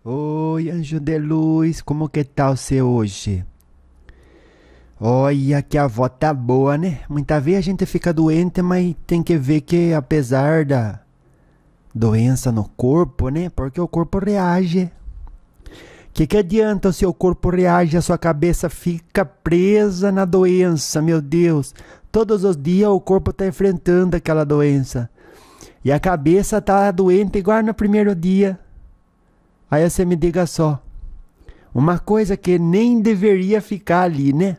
Oi, anjo de luz, como que tá você hoje? Olha que a avó tá boa, né? Muitas vezes a gente fica doente, mas tem que ver que apesar da doença no corpo, né? Porque o corpo reage. Que adianta o seu corpo reage, a sua cabeça fica presa na doença, meu Deus. Todos os dias o corpo tá enfrentando aquela doença. E a cabeça tá doente igual no primeiro dia. Aí você me diga só, uma coisa que nem deveria ficar ali, né?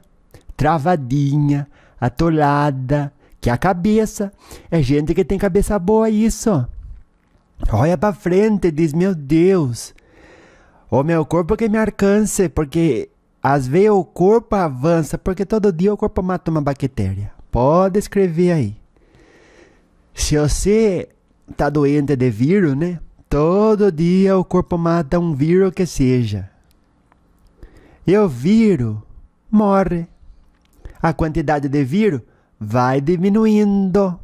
Travadinha, atolada, que é a cabeça. É gente que tem cabeça boa isso. Olha pra frente e diz, meu Deus, o meu corpo que me alcance, porque às vezes o corpo avança, porque todo dia o corpo mata uma bactéria. Pode escrever aí. Se você tá doente de vírus, né? Todo dia o corpo mata um vírus que seja. E o vírus morre. A quantidade de vírus vai diminuindo.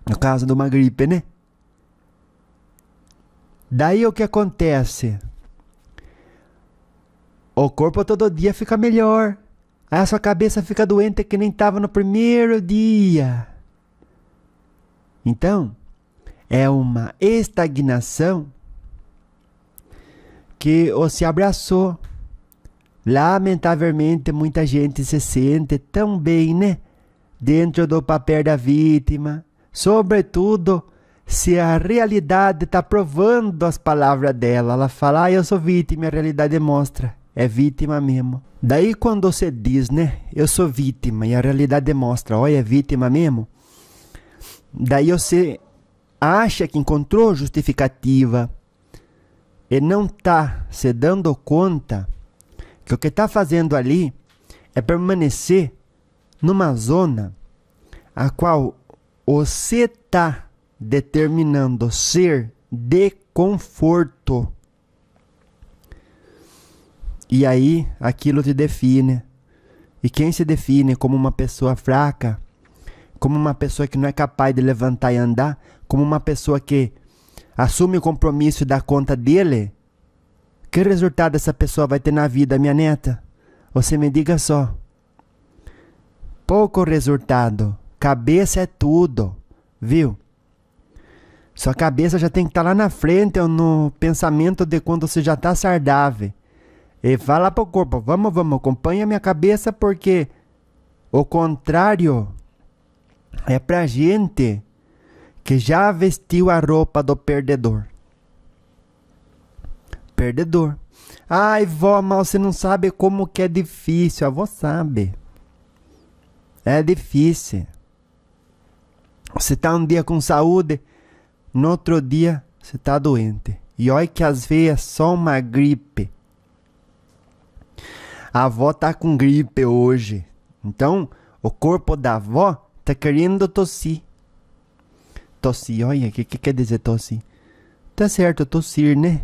No caso de uma gripe, né? Daí o que acontece? O corpo todo dia fica melhor. Aí a sua cabeça fica doente que nem estava no primeiro dia. Então, é uma estagnação que você abraçou. Lamentavelmente, muita gente se sente tão bem, né? Dentro do papel da vítima. Sobretudo, se a realidade está provando as palavras dela. Ela fala, eu sou vítima, e a realidade mostra. É vítima mesmo. Daí quando você diz, né? Eu sou vítima, e a realidade mostra, olha, é vítima mesmo. Daí você acha que encontrou justificativa e não está se dando conta que o que está fazendo ali é permanecer numa zona a qual você está determinando ser de conforto. E aí aquilo te define. E quem se define como uma pessoa fraca, como uma pessoa que não é capaz de levantar e andar, como uma pessoa que assume o compromisso e dá conta dele, que resultado essa pessoa vai ter na vida, minha neta? Você me diga só. Pouco resultado. Cabeça é tudo, viu? Sua cabeça já tem que estar lá na frente, ou no pensamento de quando você já está saudável. E fala pro corpo, vamos, acompanha minha cabeça, porque o contrário é pra gente que já vestiu a roupa do perdedor. Perdedor. Ai, vó, mas você não sabe como que é difícil. A avó sabe. É difícil. Você tá um dia com saúde, no outro dia você tá doente. E olha que às vezes é só uma gripe. A avó tá com gripe hoje. Então, o corpo da avó tá querendo tossir. Tossir, olha, o que quer dizer tossir? Tá certo, tossir, né?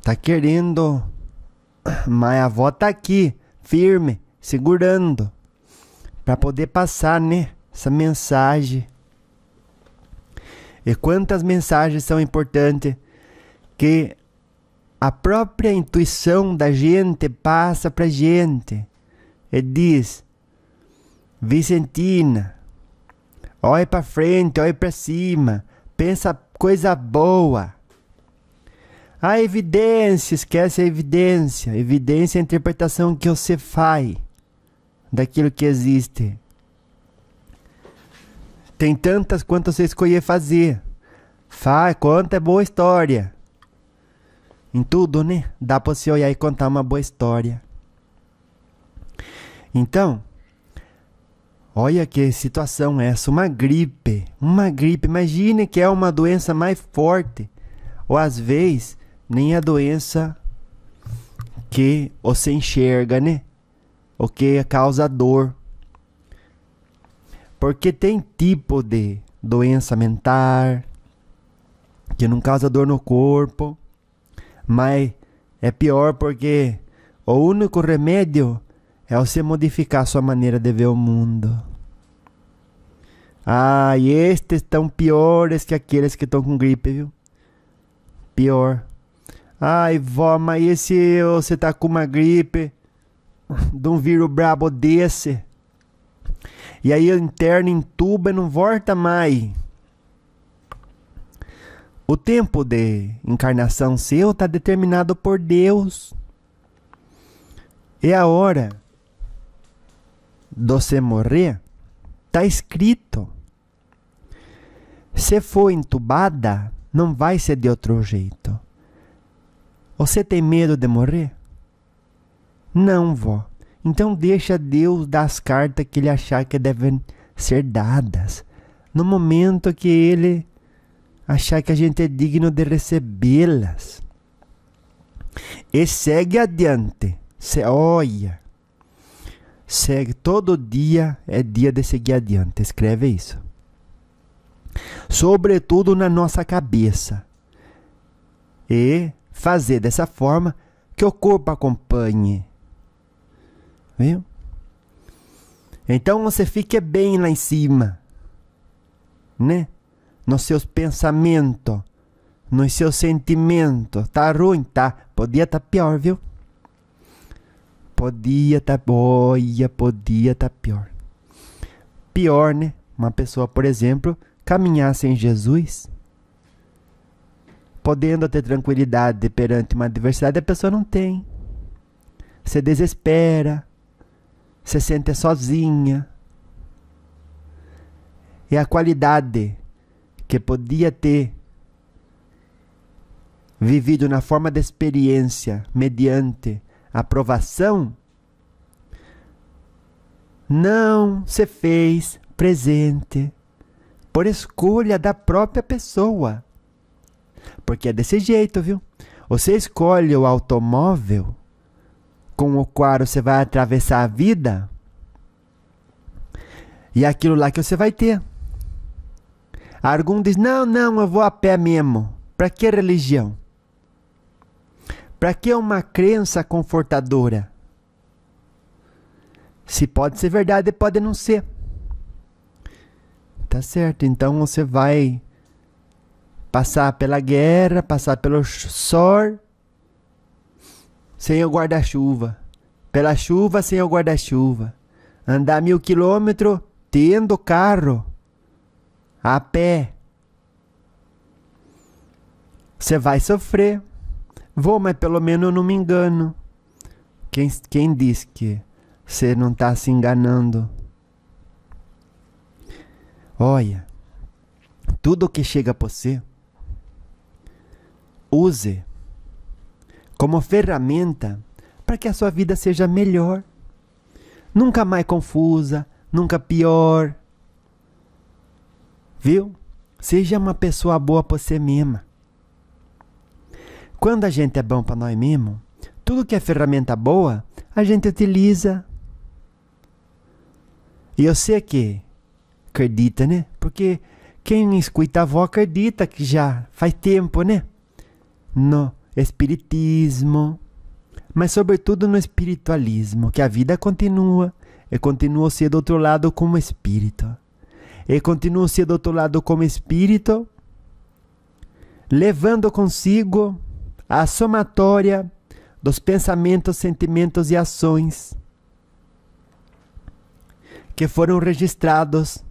Tá querendo. Mas a avó tá aqui, firme, segurando. Pra poder passar, né? Essa mensagem. E quantas mensagens são importantes que a própria intuição da gente passa pra gente. E diz, Vicentina, olha pra frente, olha pra cima, pensa coisa boa. A evidência, esquece a evidência. Evidência é a interpretação que você faz daquilo que existe. Tem tantas quanto você escolher fazer. Conta boa história. Em tudo, né? Dá pra você olhar e contar uma boa história. Então, olha que situação é essa. Uma gripe. Imagine que é uma doença mais forte. Ou às vezes, nem a doença que você enxerga, né? O que causa dor. Porque tem tipo de doença mental que não causa dor no corpo. Mas é pior porque o único remédio é você modificar a sua maneira de ver o mundo. Ah, e estes estão piores que aqueles que estão com gripe, viu? Pior. Ai, vó, mas e se você tá com uma gripe de um vírus brabo desse? E aí interna, entuba e não volta mais. O tempo de encarnação seu está determinado por Deus. É a hora de você morrer. Está escrito. Se for entubada, não vai ser de outro jeito. Você tem medo de morrer? Não, vó. Então deixa Deus dar as cartas que ele achar que devem ser dadas. No momento que ele achar que a gente é digno de recebê-las. E segue adiante. Olha. Segue. Todo dia é dia de seguir adiante. Escreve isso. Sobretudo na nossa cabeça. E fazer dessa forma que o corpo acompanhe. Viu? Então você fique bem lá em cima, né? Nos seus pensamentos, nos seus sentimentos. Tá ruim? Tá. Podia estar pior, viu? Podia estar pior. Pior, né? Uma pessoa, por exemplo, caminhar sem Jesus, podendo ter tranquilidade perante uma adversidade, a pessoa não tem. Se desespera, se sente sozinha. E a qualidade que podia ter vivido na forma de experiência, mediante aprovação, não se fez presente por escolha da própria pessoa. Porque é desse jeito, viu? Você escolhe o automóvel com o qual você vai atravessar a vida, e é aquilo lá que você vai ter. Algum diz, não, eu vou a pé mesmo. Para que religião? Para que uma crença confortadora? Se pode ser verdade, pode não ser. Tá certo, então você vai passar pela guerra, passar pelo sol, sem o guarda-chuva. Pela chuva, sem o guarda-chuva. Andar 1000 quilômetros, tendo carro. A pé. Você vai sofrer. Vou, mas pelo menos eu não me engano. Quem diz que você não está se enganando? Olha, tudo que chega para você, use como ferramenta para que a sua vida seja melhor. Nunca mais confusa, nunca pior. Viu? Seja uma pessoa boa para você mesma. Quando a gente é bom para nós mesmos, tudo que é ferramenta boa, a gente utiliza. E eu sei que acredita, né? Porque quem escuta a avó acredita que já faz tempo, né? No espiritismo, mas sobretudo no espiritualismo, que a vida continua. E continua a ser do outro lado como espírito. E continua a ser do outro lado como espírito, levando consigo a somatória dos pensamentos, sentimentos e ações que foram registrados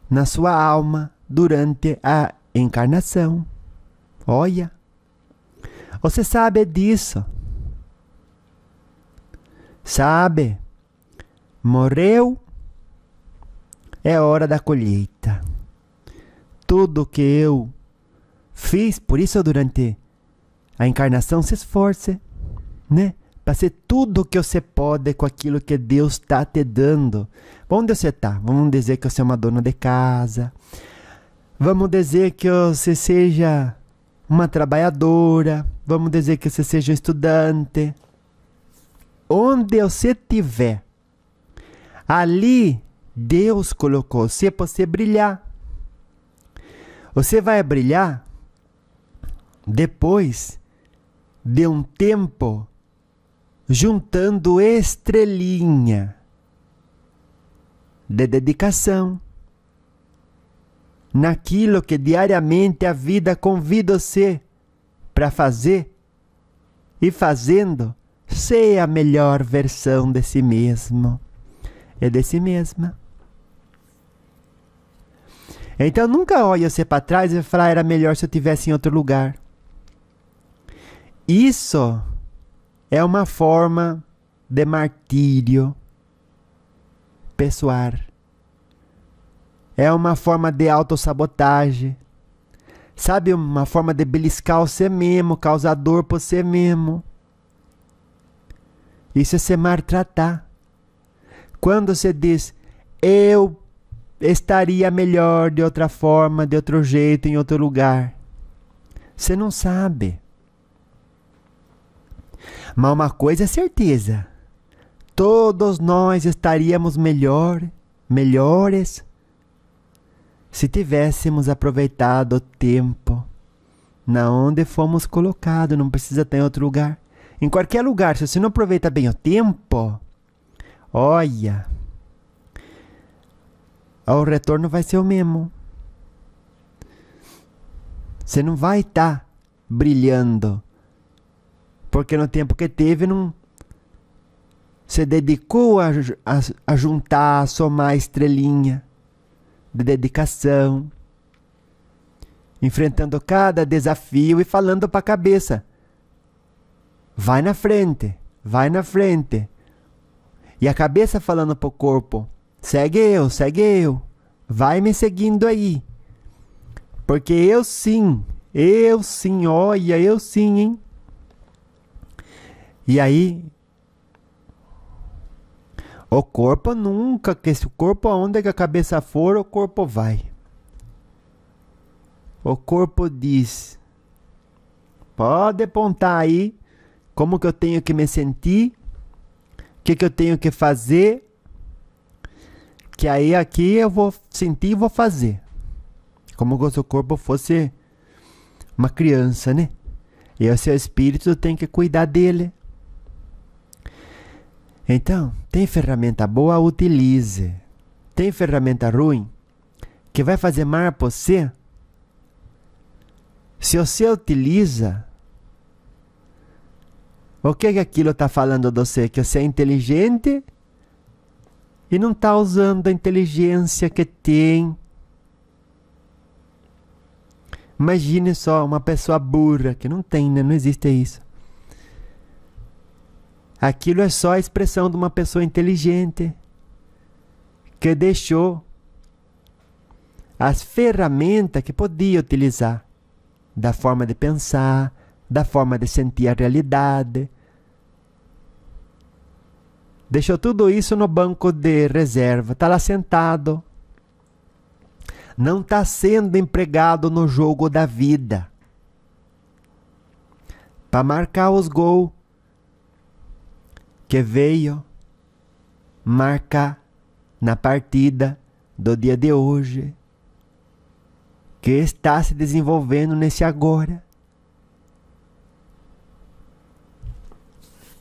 na sua alma durante a encarnação. Olha, você sabe disso. Sabe? Morreu, é hora da colheita. Tudo que eu fiz, por isso durante a encarnação se esforce, né? Para ser tudo que você pode com aquilo que Deus está te dando. Onde você está? Vamos dizer que você é uma dona de casa. Vamos dizer que você seja uma trabalhadora. Vamos dizer que você seja um estudante. Onde você estiver, ali Deus colocou você para você brilhar. Você vai brilhar depois de um tempo juntando estrelinha de dedicação naquilo que diariamente a vida convida você para fazer e fazendo, ser a melhor versão de si mesmo e de si mesma. Então nunca olhe você para trás e falar, era melhor se eu estivesse em outro lugar. Isso é uma forma de martírio pessoal. É uma forma de autossabotagem. Sabe, uma forma de beliscar você mesmo, causar dor para você mesmo. Isso é se maltratar. Quando você diz, eu estaria melhor de outra forma, de outro jeito, em outro lugar. Você não sabe. Mas uma coisa é certeza. Todos nós estaríamos melhores, se tivéssemos aproveitado o tempo na onde fomos colocados. Não precisa estar em outro lugar. Em qualquer lugar, se você não aproveita bem o tempo, olha, o retorno vai ser o mesmo. Você não vai estar brilhando, porque no tempo que teve, não se dedicou a juntar, a somar estrelinha de dedicação, enfrentando cada desafio e falando para a cabeça, vai na frente, vai na frente. E a cabeça falando para o corpo, segue eu, vai me seguindo aí. Porque eu sim, olha, eu sim, hein? E aí, o corpo nunca, que se o corpo aonde que a cabeça for, o corpo vai. O corpo diz, pode apontar aí, como que eu tenho que me sentir, o que eu tenho que fazer, que aí aqui eu vou sentir e vou fazer. Como se o corpo fosse uma criança, né? E o seu espírito tem que cuidar dele. Então, tem ferramenta boa, utilize. Tem ferramenta ruim, que vai fazer mal para você. Se você utiliza, o que aquilo está falando de você? Que você é inteligente e não está usando a inteligência que tem. Imagine só uma pessoa burra, que não tem, né? Não existe isso. Aquilo é só a expressão de uma pessoa inteligente que deixou as ferramentas que podia utilizar, da forma de pensar, da forma de sentir a realidade. Deixou tudo isso no banco de reserva, está lá sentado. Não está sendo empregado no jogo da vida para marcar os gols que veio marcar na partida do dia de hoje, que está se desenvolvendo nesse agora.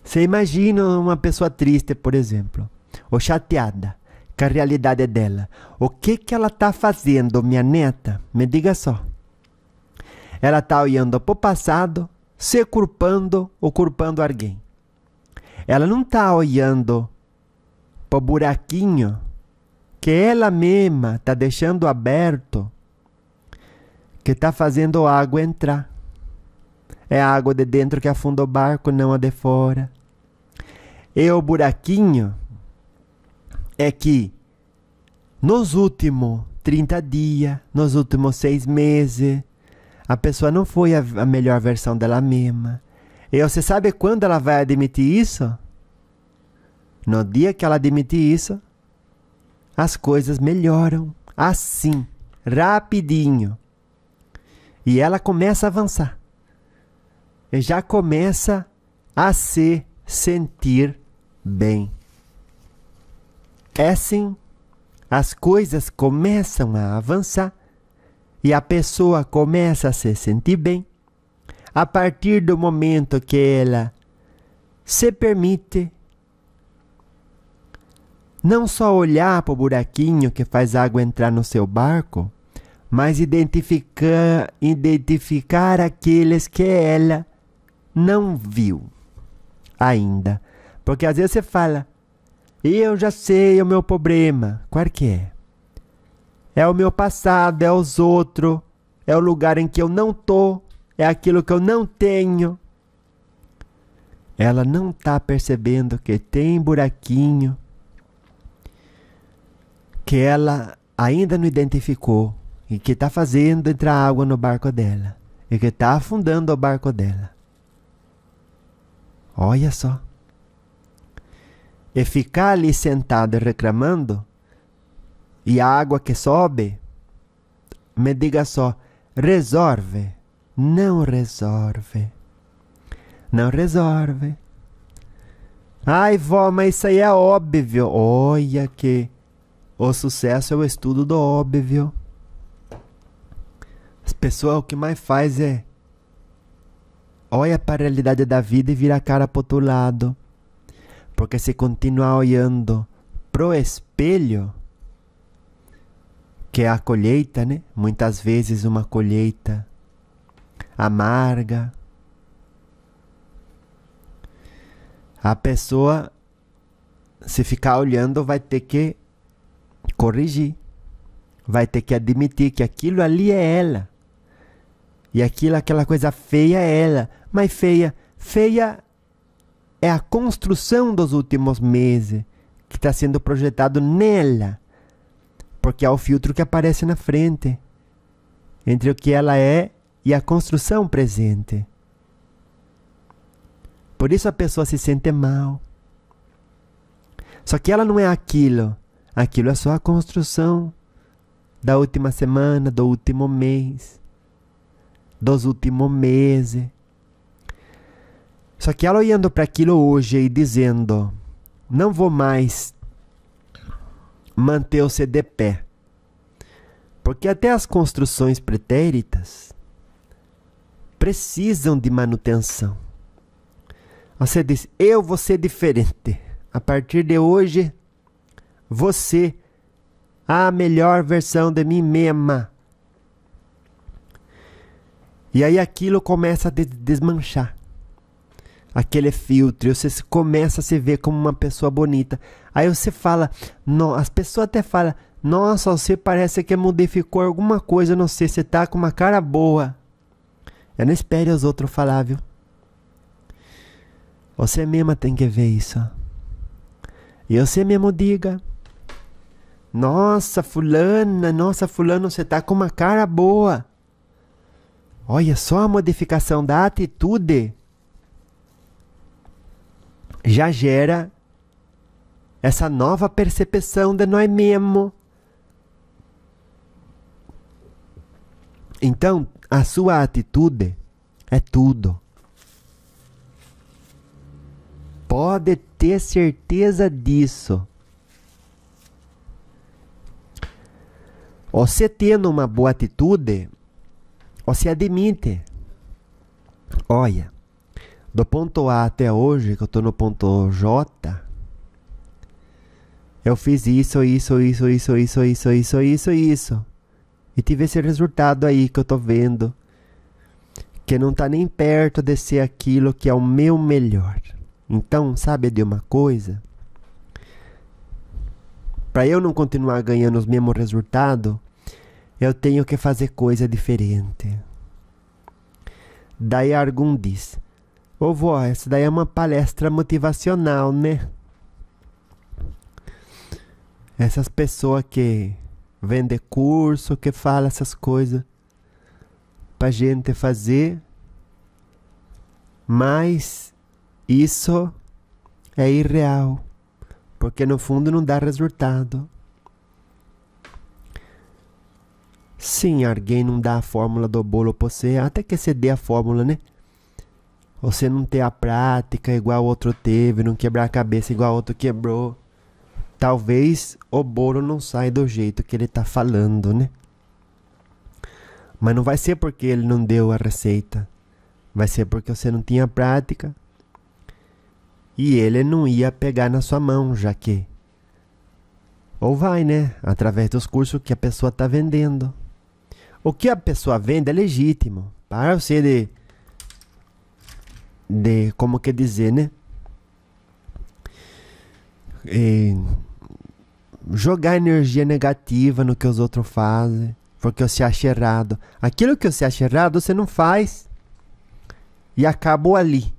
Você imagina uma pessoa triste, por exemplo, ou chateada com a realidade dela. O que ela está fazendo, minha neta? Me diga só. Ela está olhando para o passado, se culpando ou culpando alguém. Ela não está olhando para o buraquinho que ela mesma está deixando aberto, que está fazendo a água entrar. É a água de dentro que afunda o barco, não a de fora. E o buraquinho é que nos últimos 30 dias, nos últimos 6 meses, a pessoa não foi a melhor versão dela mesma. E você sabe quando ela vai admitir isso? No dia que ela admitir isso, as coisas melhoram assim, rapidinho. E ela começa a avançar. E já começa a se sentir bem. É assim, as coisas começam a avançar e a pessoa começa a se sentir bem a partir do momento que ela se permite não só olhar para o buraquinho que faz água entrar no seu barco, mas identificar aqueles que ela não viu ainda. Porque às vezes você fala, eu já sei o meu problema. Qual que é? É o meu passado, é os outros, é o lugar em que eu não tô, é aquilo que eu não tenho. Ela não está percebendo que tem buraquinho que ela ainda não identificou e que está fazendo entrar água no barco dela e que está afundando o barco dela. Olha só. E ficar ali sentado e reclamando, e a água que sobe, me diga só, resolve? Não resolve. Não resolve. Ai, vó, mas isso aí é óbvio. Olha que o sucesso é o estudo do óbvio. As pessoas o que mais faz é olha para a realidade da vida e vira a cara para o outro lado. Porque se continuar olhando pro espelho, que é a colheita, né? Muitas vezes uma colheita amarga. A pessoa, se ficar olhando, vai ter que corrigir. Vai ter que admitir que aquilo ali é ela. E aquela coisa feia é ela. Mas feia é a construção dos últimos meses que está sendo projetado nela. Porque é o filtro que aparece na frente entre o que ela é e a construção presente. Por isso a pessoa se sente mal. Só que ela não é aquilo. Aquilo é só a construção da última semana, do último mês, dos últimos meses. Só que ela olhando para aquilo hoje e dizendo, não vou mais manter-se de pé. Porque até as construções pretéritas precisam de manutenção. Você diz, eu vou ser diferente. A partir de hoje, você a melhor versão de mim mesma. E aí aquilo começa a desmanchar. Aquele filtro, e você começa a se ver como uma pessoa bonita. Aí você fala, as pessoas até falam, nossa, você parece que modificou alguma coisa, não sei, você tá com uma cara boa. Eu não espere os outros falar, viu? Você mesma tem que ver isso. E você mesmo diga, nossa, fulano, você tá com uma cara boa. Olha só a modificação da atitude. Já gera essa nova percepção de nós mesmos. Então, a sua atitude é tudo. Pode ter certeza disso. Você tendo uma boa atitude, você admite. Olha, do ponto A até hoje, que eu estou no ponto J, eu fiz isso. E tive esse resultado aí que eu tô vendo, que não tá nem perto de ser aquilo que é o meu melhor. Então, sabe de uma coisa? Para eu não continuar ganhando os mesmos resultados, eu tenho que fazer coisa diferente. Daí Argum diz, ô vó, essa daí é uma palestra motivacional, né? Essas pessoas que vendem curso, que falam essas coisas pra gente fazer, mas isso é irreal, porque no fundo não dá resultado. Sim, alguém não dá a fórmula do bolo pra você, até que você dê a fórmula, né? Você não ter a prática igual o outro teve, não quebrar a cabeça igual o outro quebrou. Talvez o bolo não saia do jeito que ele tá falando, né? Mas não vai ser porque ele não deu a receita. Vai ser porque você não tinha prática. E ele não ia pegar na sua mão, já que... Ou vai, né? Através dos cursos que a pessoa tá vendendo. O que a pessoa vende é legítimo. Para você como que dizer, né? Jogar energia negativa no que os outros fazem, porque você acha errado. Aquilo que você acha errado, você não faz. E acabou ali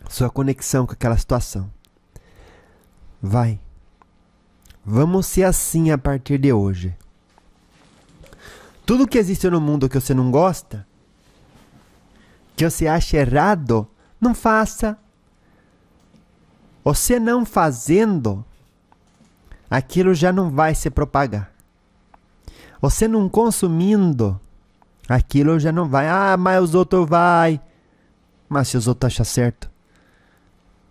sua conexão com aquela situação. Vamos ser assim a partir de hoje. Tudo que existe no mundo que você não gosta, que você acha errado, não faça. Você não fazendo, aquilo já não vai se propagar. Você não consumindo, aquilo já não vai. Ah, mas os outros vai. Mas se os outros acham certo,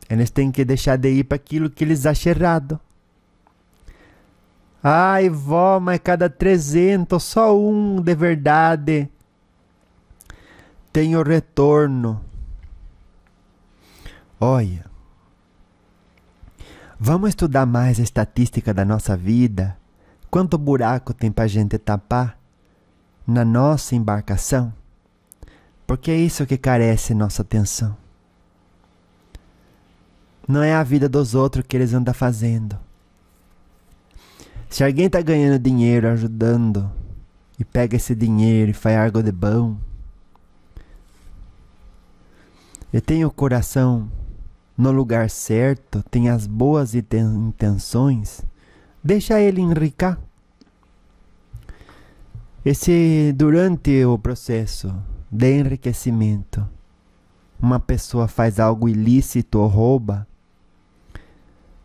eles têm que deixar de ir para aquilo que eles acham errado. Ai, vó, mas cada 300, só um de verdade tem o retorno. Olha, vamos estudar mais a estatística da nossa vida? Quanto buraco tem pra gente tapar na nossa embarcação? Porque é isso que carece nossa atenção. Não é a vida dos outros que eles andam fazendo. Se alguém está ganhando dinheiro ajudando, e pega esse dinheiro e faz algo de bom, e tem o coração no lugar certo, tem as boas intenções, deixa ele enricar. E se durante o processo de enriquecimento uma pessoa faz algo ilícito ou rouba,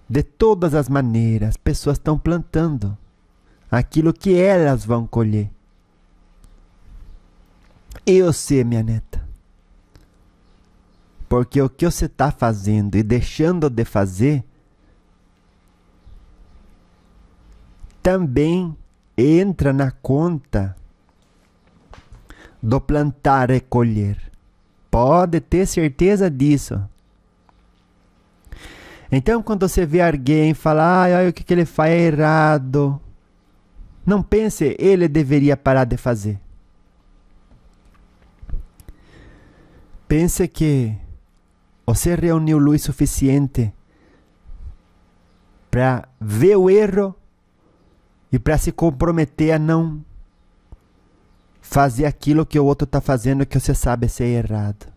de todas as maneiras, pessoas estão plantando aquilo que elas vão colher. Eu sei, minha neta. Porque o que você está fazendo e deixando de fazer também entra na conta do plantar e colher. Pode ter certeza disso. Então, quando você vê alguém falar, o que ele faz é errado, não pense, ele deveria parar de fazer. Pense que você reuniu luz suficiente para ver o erro e para se comprometer a não fazer aquilo que o outro está fazendo que você sabe ser errado.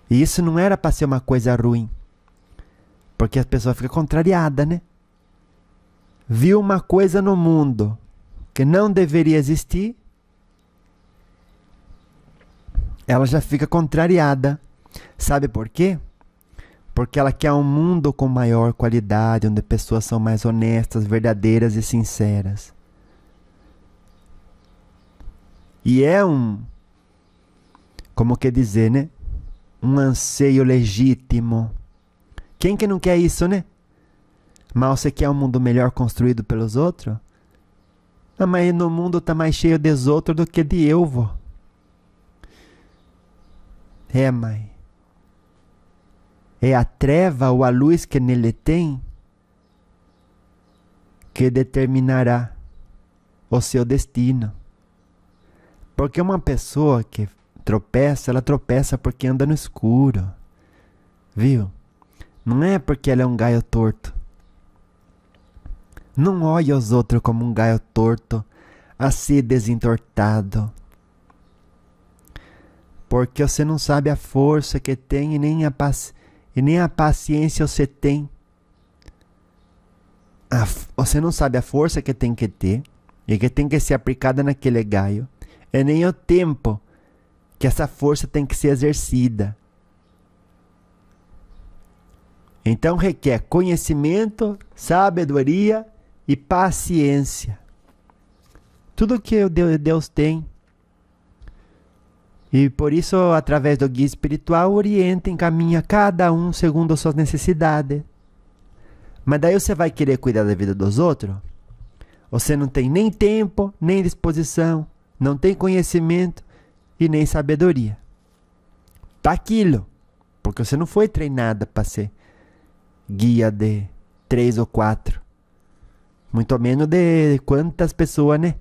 E isso não era para ser uma coisa ruim. Porque as pessoas ficam contrariadas, né? Viu uma coisa no mundo que não deveria existir, ela já fica contrariada. Sabe por quê? Porque ela quer um mundo com maior qualidade, onde pessoas são mais honestas, verdadeiras e sinceras. E é como que dizer, né? Um anseio legítimo. Quem que não quer isso, né? Mas você quer um mundo melhor construído pelos outros? Ah, mas no mundo tá mais cheio de outros do que de eu, vó. É, mãe. É a treva ou a luz que nele tem que determinará o seu destino. Porque uma pessoa que tropeça, ela tropeça porque anda no escuro. Viu? Não é porque ela é um gaio torto. Não olhe os outros como um gaio torto, a ser desentortado. Porque você não sabe a força que tem e nem a paciência você tem. Você não sabe a força que tem que ter e que tem que ser aplicada naquele gaio. E nem o tempo que essa força tem que ser exercida. Então requer conhecimento, sabedoria e paciência. Tudo que Deus tem. E por isso, através do guia espiritual, orienta, encaminha cada um segundo as suas necessidades. Mas daí você vai querer cuidar da vida dos outros? Você não tem nem tempo, nem disposição, não tem conhecimento e nem sabedoria. Tá aquilo. Porque você não foi treinada para ser guia de 3 ou 4. Muito menos de quantas pessoas, né?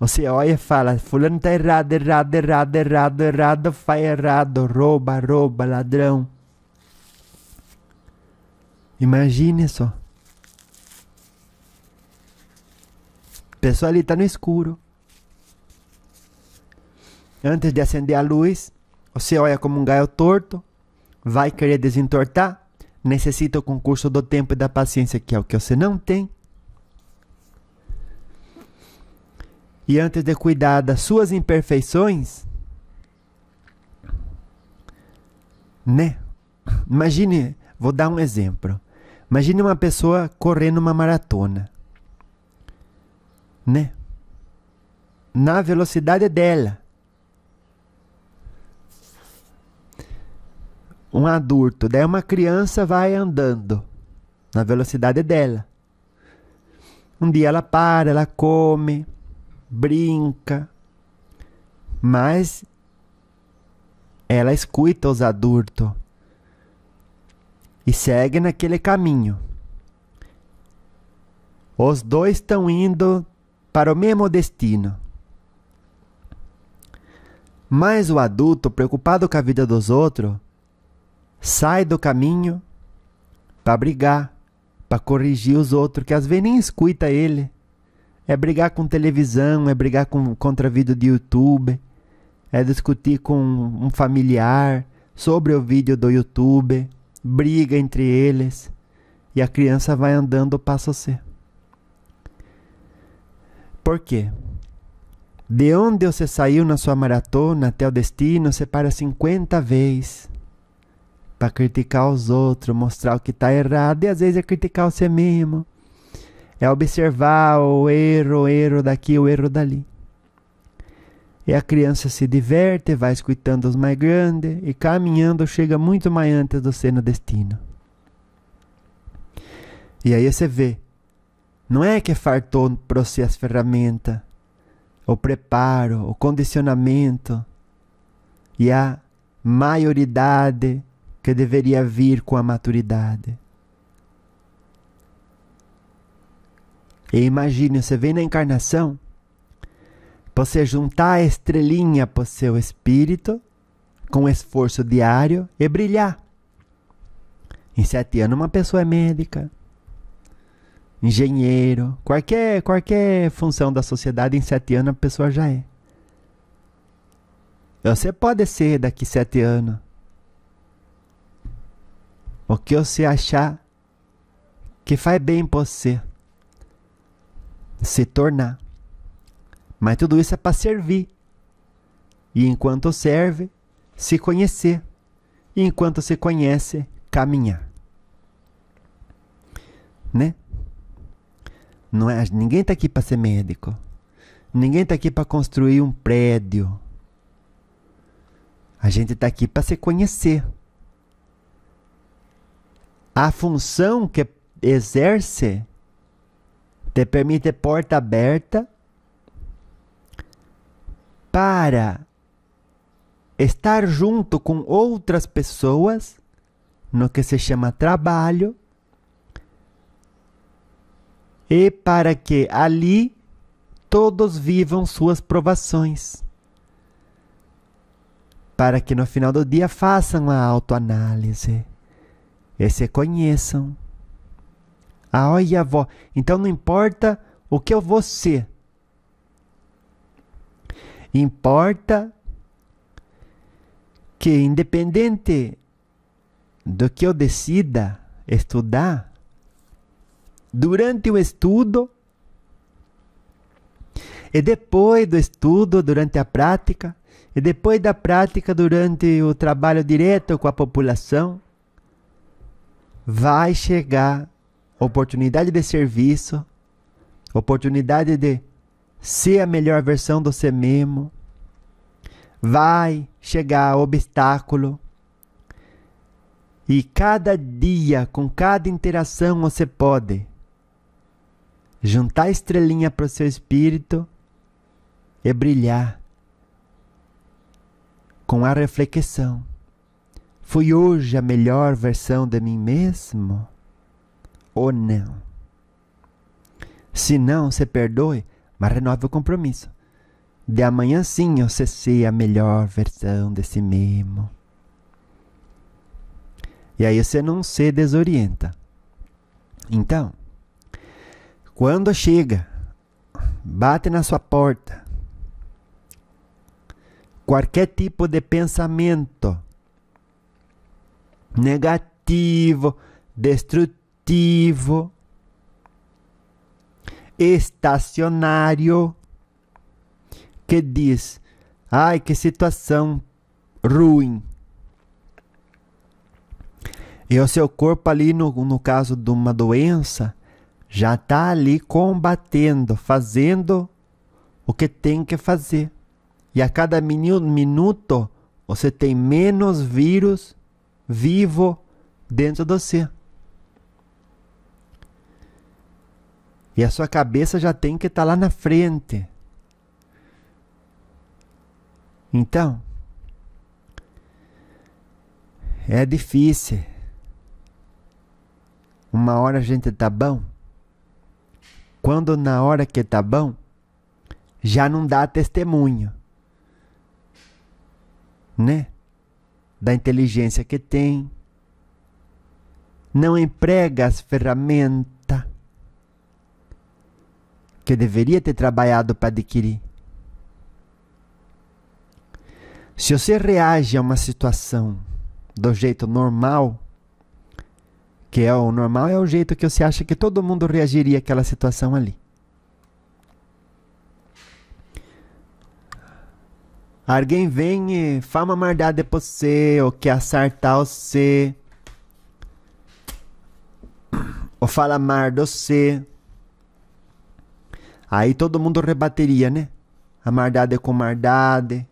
Você olha e fala, fulano tá errado, errado, errado, errado, errado, faz errado, rouba, rouba, ladrão. Imagine só. A pessoa ali tá no escuro. Antes de acender a luz, você olha como um gaio torto, vai querer desentortar, necessita o concurso do tempo e da paciência, que é o que você não tem. E antes de cuidar das suas imperfeições, né? Imagine, vou dar um exemplo. Imagine uma pessoa correndo uma maratona, né? Na velocidade dela. Um adulto, daí uma criança vai andando na velocidade dela. Um dia ela para, ela come, brinca, mas ela escuta os adultos e segue naquele caminho. Os dois estão indo para o mesmo destino. Mas o adulto, preocupado com a vida dos outros, sai do caminho para brigar, para corrigir os outros, que às vezes nem escuta ele. É brigar com televisão, é brigar contra vídeo de YouTube, é discutir com um familiar sobre o vídeo do YouTube, briga entre eles, e a criança vai andando passo C. Por quê? De onde você saiu na sua maratona até o destino, você para 50 vezes para criticar os outros, mostrar o que está errado, e às vezes é criticar você mesmo. É observar o erro daqui, o erro dali. E a criança se diverte, vai escutando os mais grandes, e caminhando chega muito mais antes do ser no destino. E aí você vê, não é que faltou para você as ferramentas, o preparo, o condicionamento e a maioridade que deveria vir com a maturidade. E imagine, você vem na encarnação, você juntar a estrelinha para o seu espírito, com esforço diário, e brilhar. Em 7 anos uma pessoa é médica, engenheiro, qualquer função da sociedade, em 7 anos a pessoa já é. Você pode ser daqui 7 anos o que você achar que faz bem para você se tornar. Mas tudo isso é para servir. E enquanto serve, se conhecer. E enquanto se conhece, caminhar. Né? Não é, ninguém está aqui para ser médico. Ninguém está aqui para construir um prédio. A gente está aqui para se conhecer. A função que exerce te permite porta aberta para estar junto com outras pessoas no que se chama trabalho, e para que ali todos vivam suas provações, para que no final do dia façam a autoanálise e se conheçam. Ah, olha, avó, então não importa o que eu vou ser, importa que, independente do que eu decida estudar, durante o estudo e depois do estudo, durante a prática, e depois da prática, durante o trabalho direto com a população, vai chegar oportunidade de serviço, oportunidade de ser a melhor versão de você mesmo, vai chegar obstáculo, e cada dia, com cada interação, você pode juntar a estrelinha para o seu espírito e brilhar com a reflexão. Fui hoje a melhor versão de mim mesmo? Ou não? Se não, você perdoe, mas renove o compromisso. de amanhã sim você ser a melhor versão de si mesmo. E aí você não se desorienta. Então, quando chega, bate na sua porta, qualquer tipo de pensamento negativo, destrutivo, estacionário, que diz: ai, que situação ruim. E o seu corpo ali, no caso de uma doença, já está ali combatendo, fazendo o que tem que fazer. E a cada minuto, você tem menos vírus vivo dentro de você. E a sua cabeça já tem que estar lá na frente. Então, é difícil. Uma hora a gente tá bom. Quando na hora que tá bom, já não dá testemunho, né? Da inteligência que tem. Não emprega as ferramentas que deveria ter trabalhado para adquirir. Se você reage a uma situação do jeito normal, que é o normal, é o jeito que você acha que todo mundo reagiria àquela situação ali. Alguém vem e fala uma maldade pra você, ou quer acertar você, ou fala mal de você. Aí todo mundo rebateria, né? A maldade com maldade.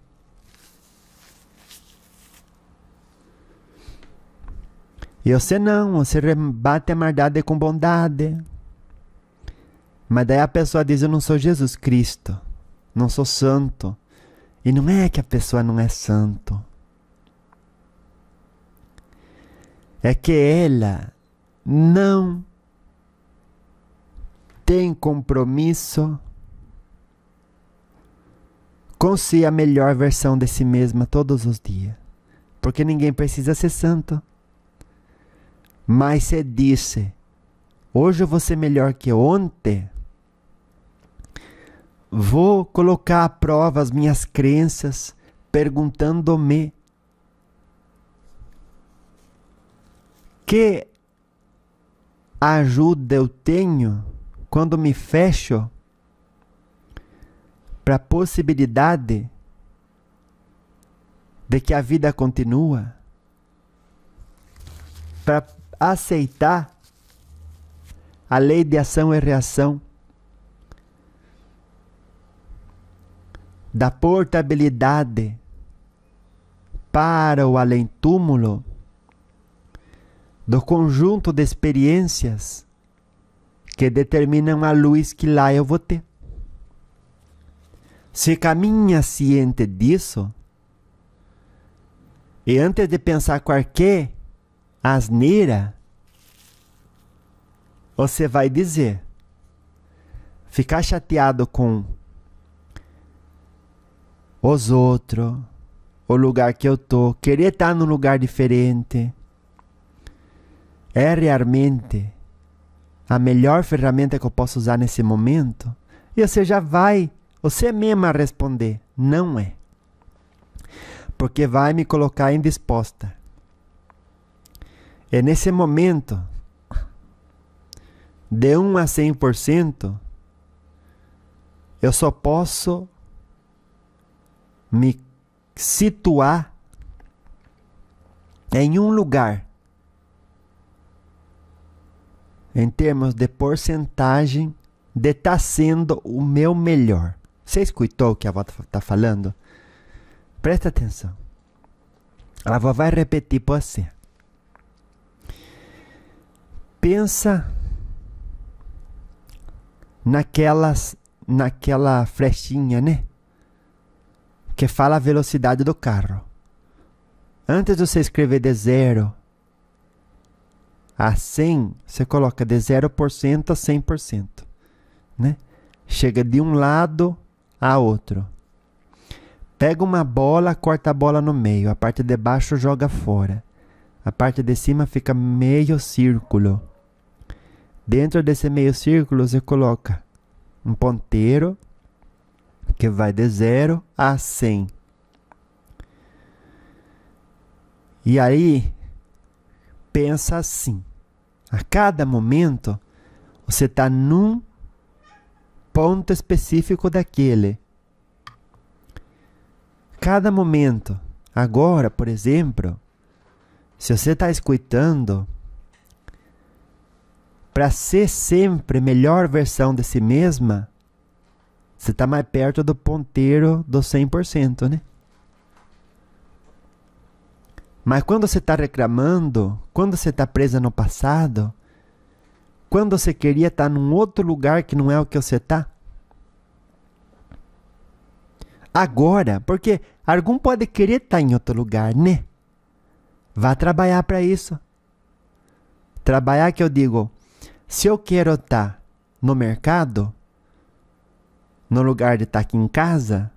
E você não, você rebate a maldade com bondade. Mas daí a pessoa diz: eu não sou Jesus Cristo, não sou santo. E não é que a pessoa não é santo. É que ela não tem compromisso com ser a melhor versão de si mesma todos os dias. Porque ninguém precisa ser santo. Mas você disse: hoje eu vou ser melhor que ontem. Vou colocar à prova as minhas crenças, perguntando-me: que ajuda eu tenho quando me fecho para a possibilidade de que a vida continua? Para aceitar a lei de ação e reação, da portabilidade para o além-túmulo, do conjunto de experiências que determinam a luz que lá eu vou ter. Se caminha ciente disso, e antes de pensar qualquer asneira, você vai dizer: ficar chateado com os outros, o lugar que eu tô, querer estar num lugar diferente, é realmente a melhor ferramenta que eu posso usar nesse momento? E você já vai, você mesma responder: não é. Porque vai me colocar indisposta. E nesse momento, de 1 a 100%, eu só posso me situar em um lugar, em termos de porcentagem de estar sendo o meu melhor. Você escutou o que a avó está falando? Presta atenção. A avó vai repetir para você. Pensa naquela flechinha, né? Que fala a velocidade do carro. Antes de você escrever de 0 a 100, você coloca de 0% a 100%, né? Chega de um lado a outro. Pega uma bola, corta a bola no meio. A parte de baixo joga fora. A parte de cima fica meio círculo. Dentro desse meio círculo você coloca um ponteiro que vai de 0 a 100. E aí, pensa assim. A cada momento, você está num ponto específico daquele. Cada momento. Agora, por exemplo, se você está escutando, para ser sempre a melhor versão de si mesma, você está mais perto do ponteiro do 100%, né? Mas quando você está reclamando, quando você está presa no passado, quando você queria estar num outro lugar que não é o que você está, agora, porque algum pode querer estar em outro lugar, né? Vá trabalhar para isso. Trabalhar que eu digo, se eu quero estar no mercado, no lugar de estar aqui em casa,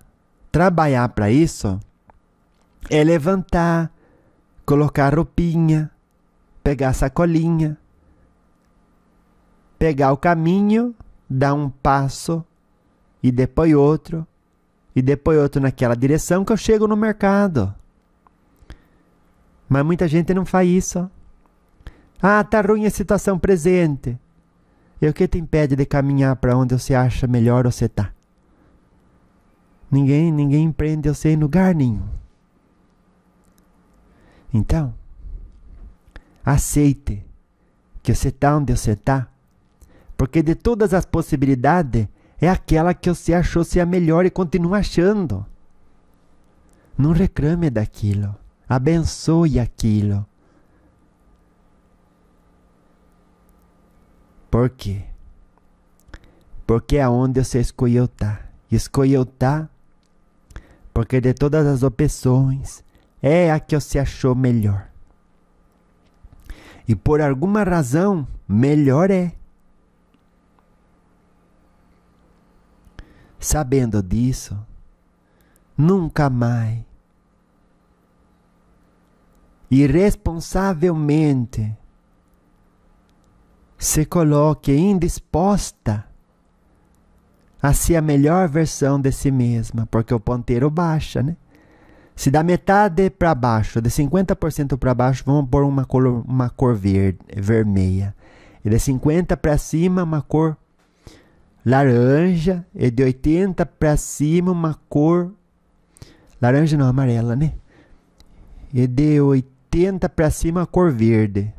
trabalhar para isso é levantar, colocar roupinha, pegar a sacolinha, pegar o caminho, dar um passo e depois outro naquela direção que eu chego no mercado. Mas muita gente não faz isso. Ah, tá ruim a situação presente. E o que te impede de caminhar para onde você acha melhor você tá? Ninguém prende você em lugar nenhum. Então, aceite que você está onde você está, porque de todas as possibilidades, é aquela que você achou ser a melhor e continua achando. Não reclame daquilo. Abençoe aquilo. Por quê? Porque é onde você escolheu estar. Escolheu estar porque de todas as opções, é a que você achou melhor. E por alguma razão, melhor é. Sabendo disso, nunca mais, irresponsavelmente, se coloque indisposta a ser a melhor versão de si mesma, porque o ponteiro baixa, né? Se dá metade para baixo, de 50% para baixo, vamos pôr uma cor verde, vermelha. E de 50 para cima, uma cor laranja. E de 80 para cima, uma cor laranja não, amarela, né? E de 80 para cima, a cor verde.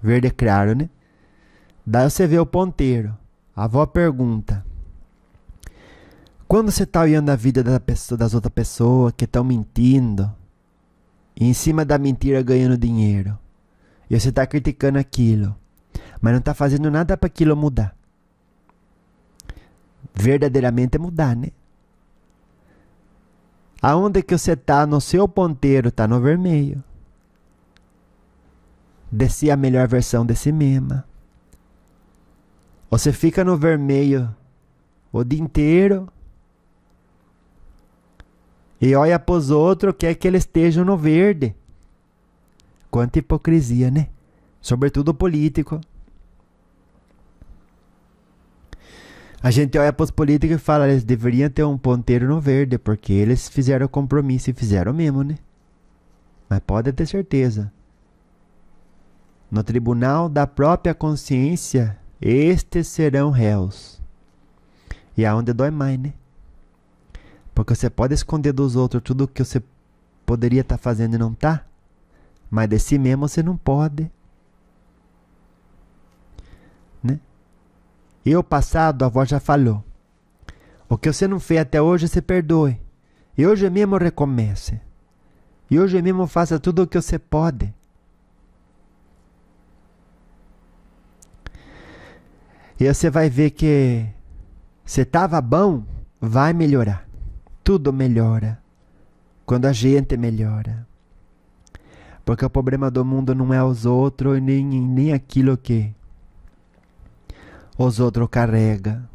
Verde claro, né? Daí você vê o ponteiro. A avó pergunta: quando você está olhando a vida das outras pessoas que estão mentindo, e em cima da mentira ganhando dinheiro, e você está criticando aquilo, mas não está fazendo nada para aquilo mudar. Verdadeiramente é mudar, né? Aonde que você está no seu ponteiro, está no vermelho. Descer a melhor versão de si mesma. Você fica no vermelho o dia inteiro e olha para os outros, quer que eles estejam no verde. Quanta hipocrisia, né? Sobretudo o político. A gente olha para os políticos e fala, eles deveriam ter um ponteiro no verde, porque eles fizeram o compromisso e fizeram mesmo, né? Mas pode ter certeza. No tribunal da própria consciência, estes serão réus. E é onde dói mais, né? Porque você pode esconder dos outros tudo o que você poderia estar fazendo e não está, mas de si mesmo você não pode. Né? E o passado, a avó já falou. O que você não fez até hoje, você perdoe. E hoje mesmo recomece. E hoje mesmo faça tudo o que você pode. E você vai ver que se estava bom, vai melhorar. Tudo melhora quando a gente melhora. Porque o problema do mundo não é os outros, nem aquilo que os outros carregam.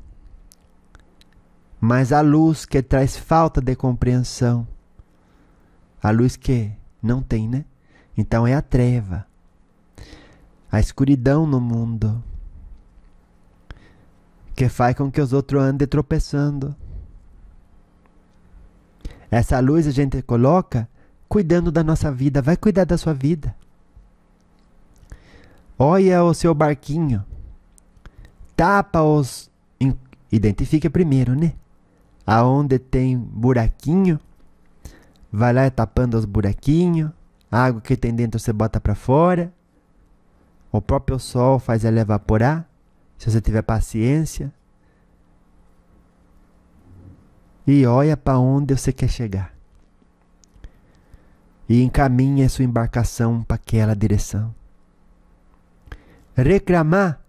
mas a luz que traz falta de compreensão, a luz que não tem, né? Então é a treva, a escuridão no mundo, que faz com que os outros andem tropeçando. Essa luz a gente coloca cuidando da nossa vida. Vai cuidar da sua vida. Olha o seu barquinho. Tapa os... Identifica primeiro, né? Aonde tem buraquinho, vai lá tapando os buraquinhos. A água que tem dentro você bota para fora. O próprio sol faz ela evaporar, se você tiver paciência. E olha para onde você quer chegar. E encaminha a sua embarcação para aquela direção. Reclamar?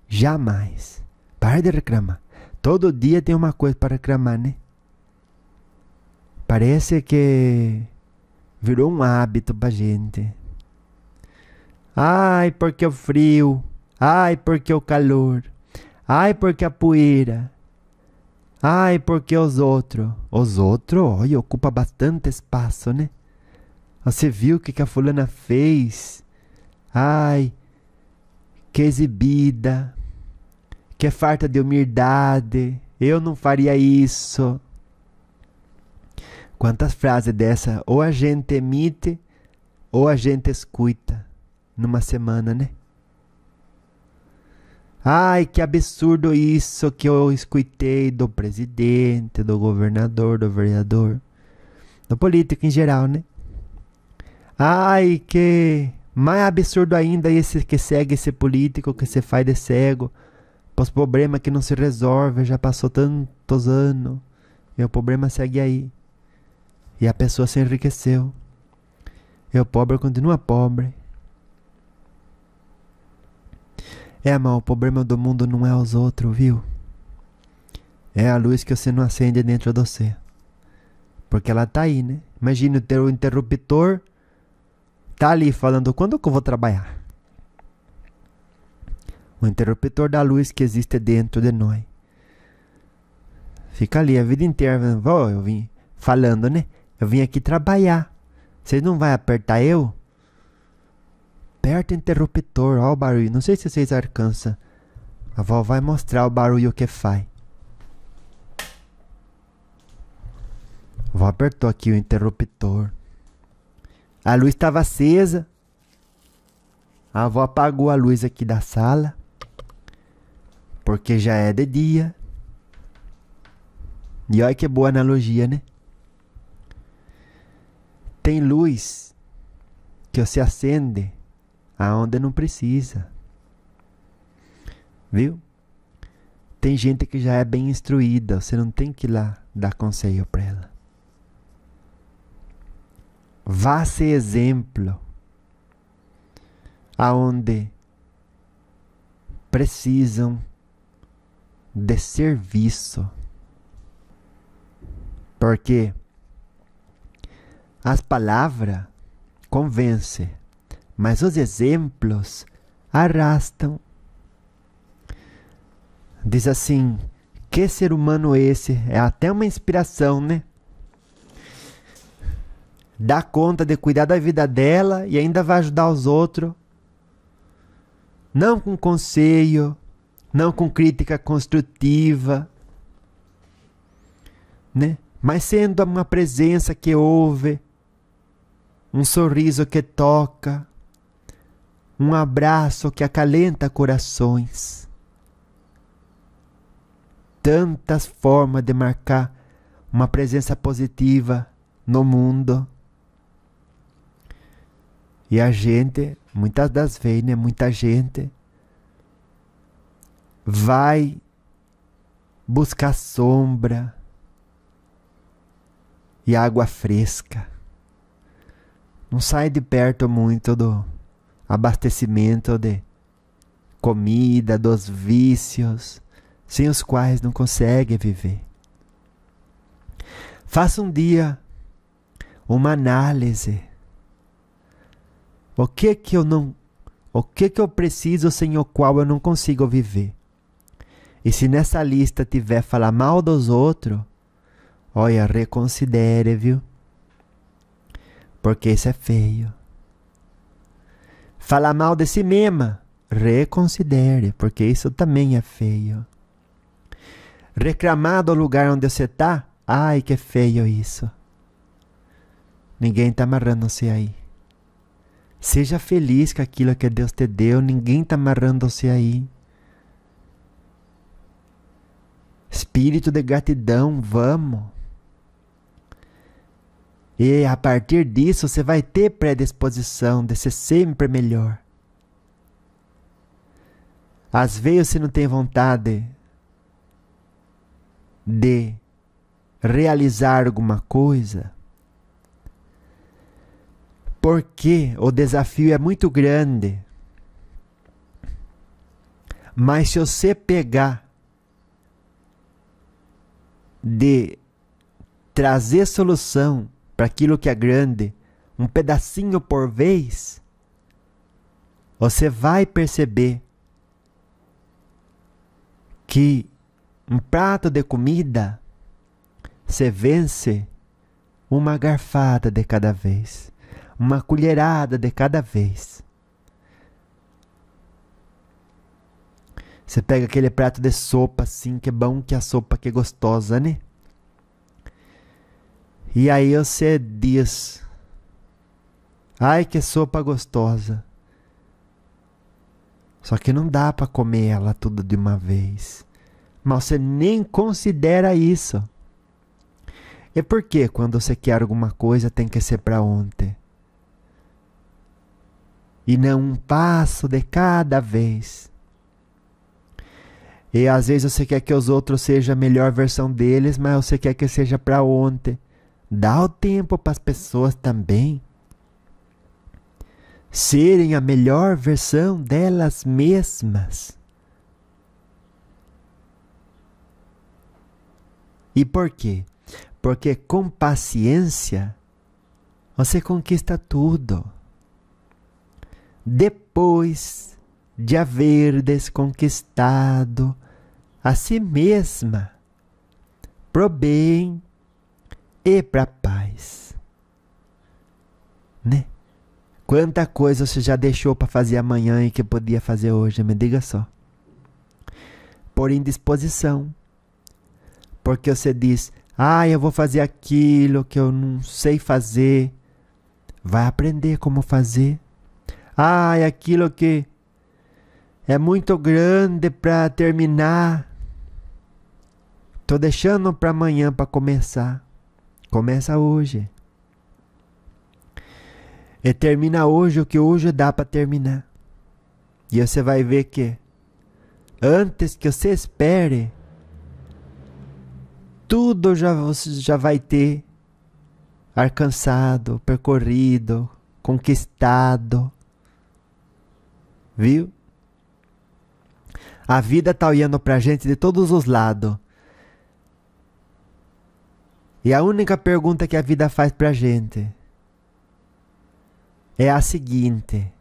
Jamais. Para de reclamar. Todo dia tem uma coisa para reclamar, né? Parece que virou um hábito pra gente. Ai, porque o frio. Ai, porque o calor. Ai, porque a poeira. Ai, porque os outros. Os outros, olha, ocupa bastante espaço, né? Você viu o que a fulana fez? Ai, que exibida. Que farta de humildade. Eu não faria isso. Quantas frases dessa ou a gente emite ou a gente escuta numa semana, né? Ai, que absurdo isso que eu escutei do presidente, do governador, do vereador, do político em geral, né? Ai, que mais absurdo ainda esse que segue esse político que se faz de cego pros problemas que não se resolve, já passou tantos anos e o problema segue aí. E a pessoa se enriqueceu. E o pobre continua pobre. Mas o problema do mundo não é os outros, viu? É a luz que você não acende dentro de você. Porque ela tá aí, né? Imagina ter o interruptor, tá ali falando, quando que eu vou trabalhar? O interruptor da luz que existe dentro de nós. Fica ali a vida inteira. Eu vim falando, né? Eu vim aqui trabalhar. Vocês não vão apertar eu? Aperta o interruptor, ó o barulho. Não sei se vocês alcançam. A avó vai mostrar o barulho que faz. A avó apertou aqui o interruptor. A luz estava acesa. A avó apagou a luz aqui da sala. Porque já é de dia. E olha que boa analogia, né? Tem luz que você acende aonde não precisa. Viu? Tem gente que já é bem instruída. Você não tem que ir lá dar conselho para ela. Vá ser exemplo aonde precisam de serviço. Porque as palavras convencem, mas os exemplos arrastam. Diz assim, que ser humano esse? É até uma inspiração, né? Dá conta de cuidar da vida dela e ainda vai ajudar os outros. Não com conselho, não com crítica construtiva, né? Mas sendo uma presença que ouve, um sorriso que toca, um abraço que acalenta corações. Tantas formas de marcar uma presença positiva no mundo. E a gente, muitas das vezes, né, muita gente vai buscar sombra e água fresca. Não sai de perto muito do abastecimento de comida, dos vícios, sem os quais não consegue viver. Faça um dia uma análise. O que eu preciso sem o qual eu não consigo viver? E se nessa lista tiver falar mal dos outros, olha, reconsidere, viu? Porque isso é feio. Falar mal de si mesma, reconsidere, porque isso também é feio. Reclamar do lugar onde você está, ai que feio isso. Ninguém está amarrando você aí. Seja feliz com aquilo que Deus te deu, ninguém está amarrando você aí. Espírito de gratidão, vamos. E a partir disso você vai ter predisposição de ser sempre melhor. Às vezes você não tem vontade de realizar alguma coisa, porque o desafio é muito grande. Mas se você pegar de trazer solução para aquilo que é grande, um pedacinho por vez, você vai perceber que um prato de comida você vence uma garfada de cada vez, uma colherada de cada vez. Você pega aquele prato de sopa assim, que é bom, que a sopa que é gostosa, né? E aí você diz, ai que sopa gostosa. Só que não dá para comer ela tudo de uma vez. Mas você nem considera isso. E por que quando você quer alguma coisa tem que ser para ontem? E não um passo de cada vez. E às vezes você quer que os outros sejam a melhor versão deles, mas você quer que seja para ontem. Dá o tempo para as pessoas também serem a melhor versão delas mesmas. E por quê? Porque com paciência você conquista tudo. Depois de haver desconquistado a si mesma, pro bem e pra paz, né? Quanta coisa você já deixou para fazer amanhã e que podia fazer hoje, me diga só. Por indisposição. Porque você diz, eu vou fazer aquilo que eu não sei fazer. Vai aprender como fazer. Aquilo que é muito grande para terminar. Tô deixando para amanhã para começar. Começa hoje. E termina hoje o que hoje dá para terminar. E você vai ver que antes que você espere, tudo você já vai ter alcançado, percorrido, conquistado. Viu? A vida está olhando para a gente de todos os lados. E a única pergunta que a vida faz para a gente é a seguinte: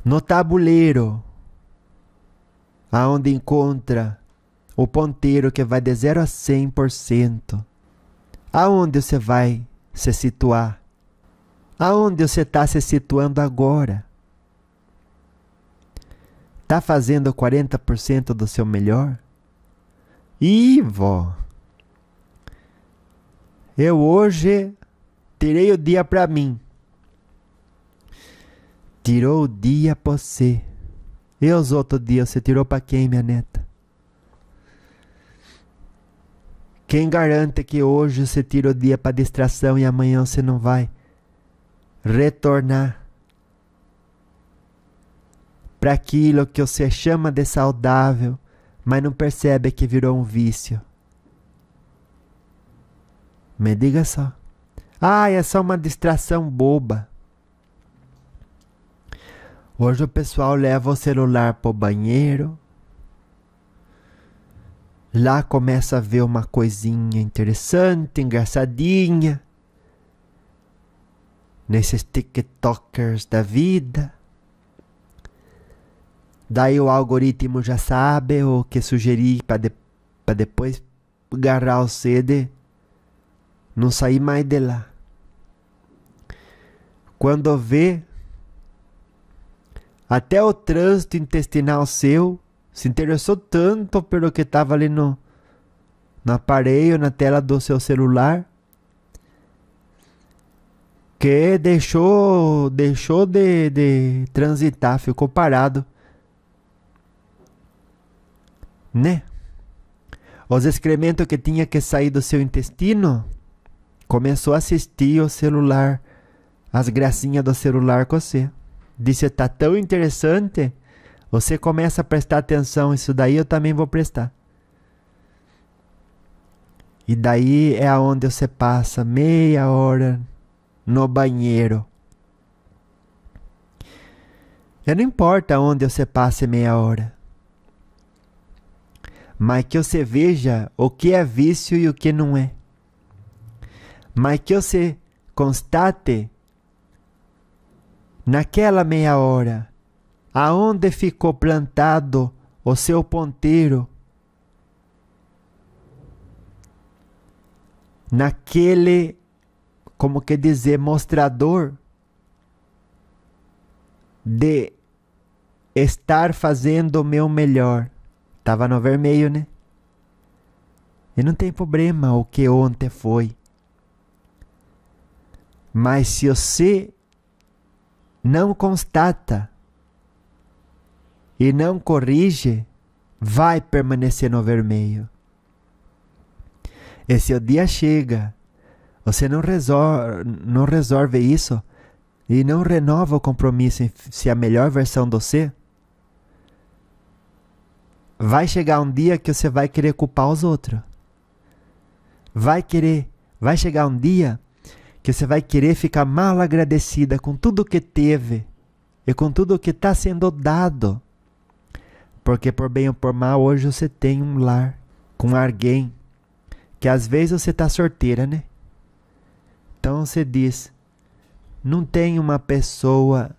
no tabuleiro, aonde encontra o ponteiro que vai de 0 a 100%, aonde você vai se situar? Aonde você está se situando agora? Está fazendo 40% do seu melhor? Vó, eu hoje tirei o dia para mim. Tirou o dia para você. E os outros dias você tirou para quem, minha neta? Quem garante que hoje você tira o dia para distração e amanhã você não vai retornar para aquilo que você chama de saudável, mas não percebe que virou um vício? Me diga só. É só uma distração boba. Hoje o pessoal leva o celular para o banheiro. Lá começa a ver uma coisinha interessante, engraçadinha. Nesses tiktokers da vida. Daí o algoritmo já sabe o que sugerir para depois agarrar o sede, não sair mais de lá. Quando vê, até o trânsito intestinal seu se interessou tanto pelo que estava ali no aparelho, na tela do seu celular, que deixou de transitar, ficou parado. Né? Os excrementos que tinha que sair do seu intestino, começou a assistir o celular, as gracinhas do celular com você. Disse, tá tão interessante, você começa a prestar atenção, isso daí eu também vou prestar. E daí é aonde você passa meia hora no banheiro. E não importa onde você passe meia hora, mas que você veja o que é vício e o que não é. Mas que você constate naquela meia hora aonde ficou plantado o seu ponteiro, naquele, como que dizer, mostrador de estar fazendo o meu melhor. Tava no vermelho, né? E não tem problema o que ontem foi. Mas se você não constata e não corrige, vai permanecer no vermelho. E se o dia chega, você não resolve isso e não renova o compromisso em ser a melhor versão de você, vai chegar um dia que você vai querer culpar os outros. Vai chegar um dia que você vai querer ficar mal agradecida com tudo que teve e com tudo que está sendo dado. Porque por bem ou por mal, hoje você tem um lar com alguém que às vezes você está solteira, né? Então você diz, não tem uma pessoa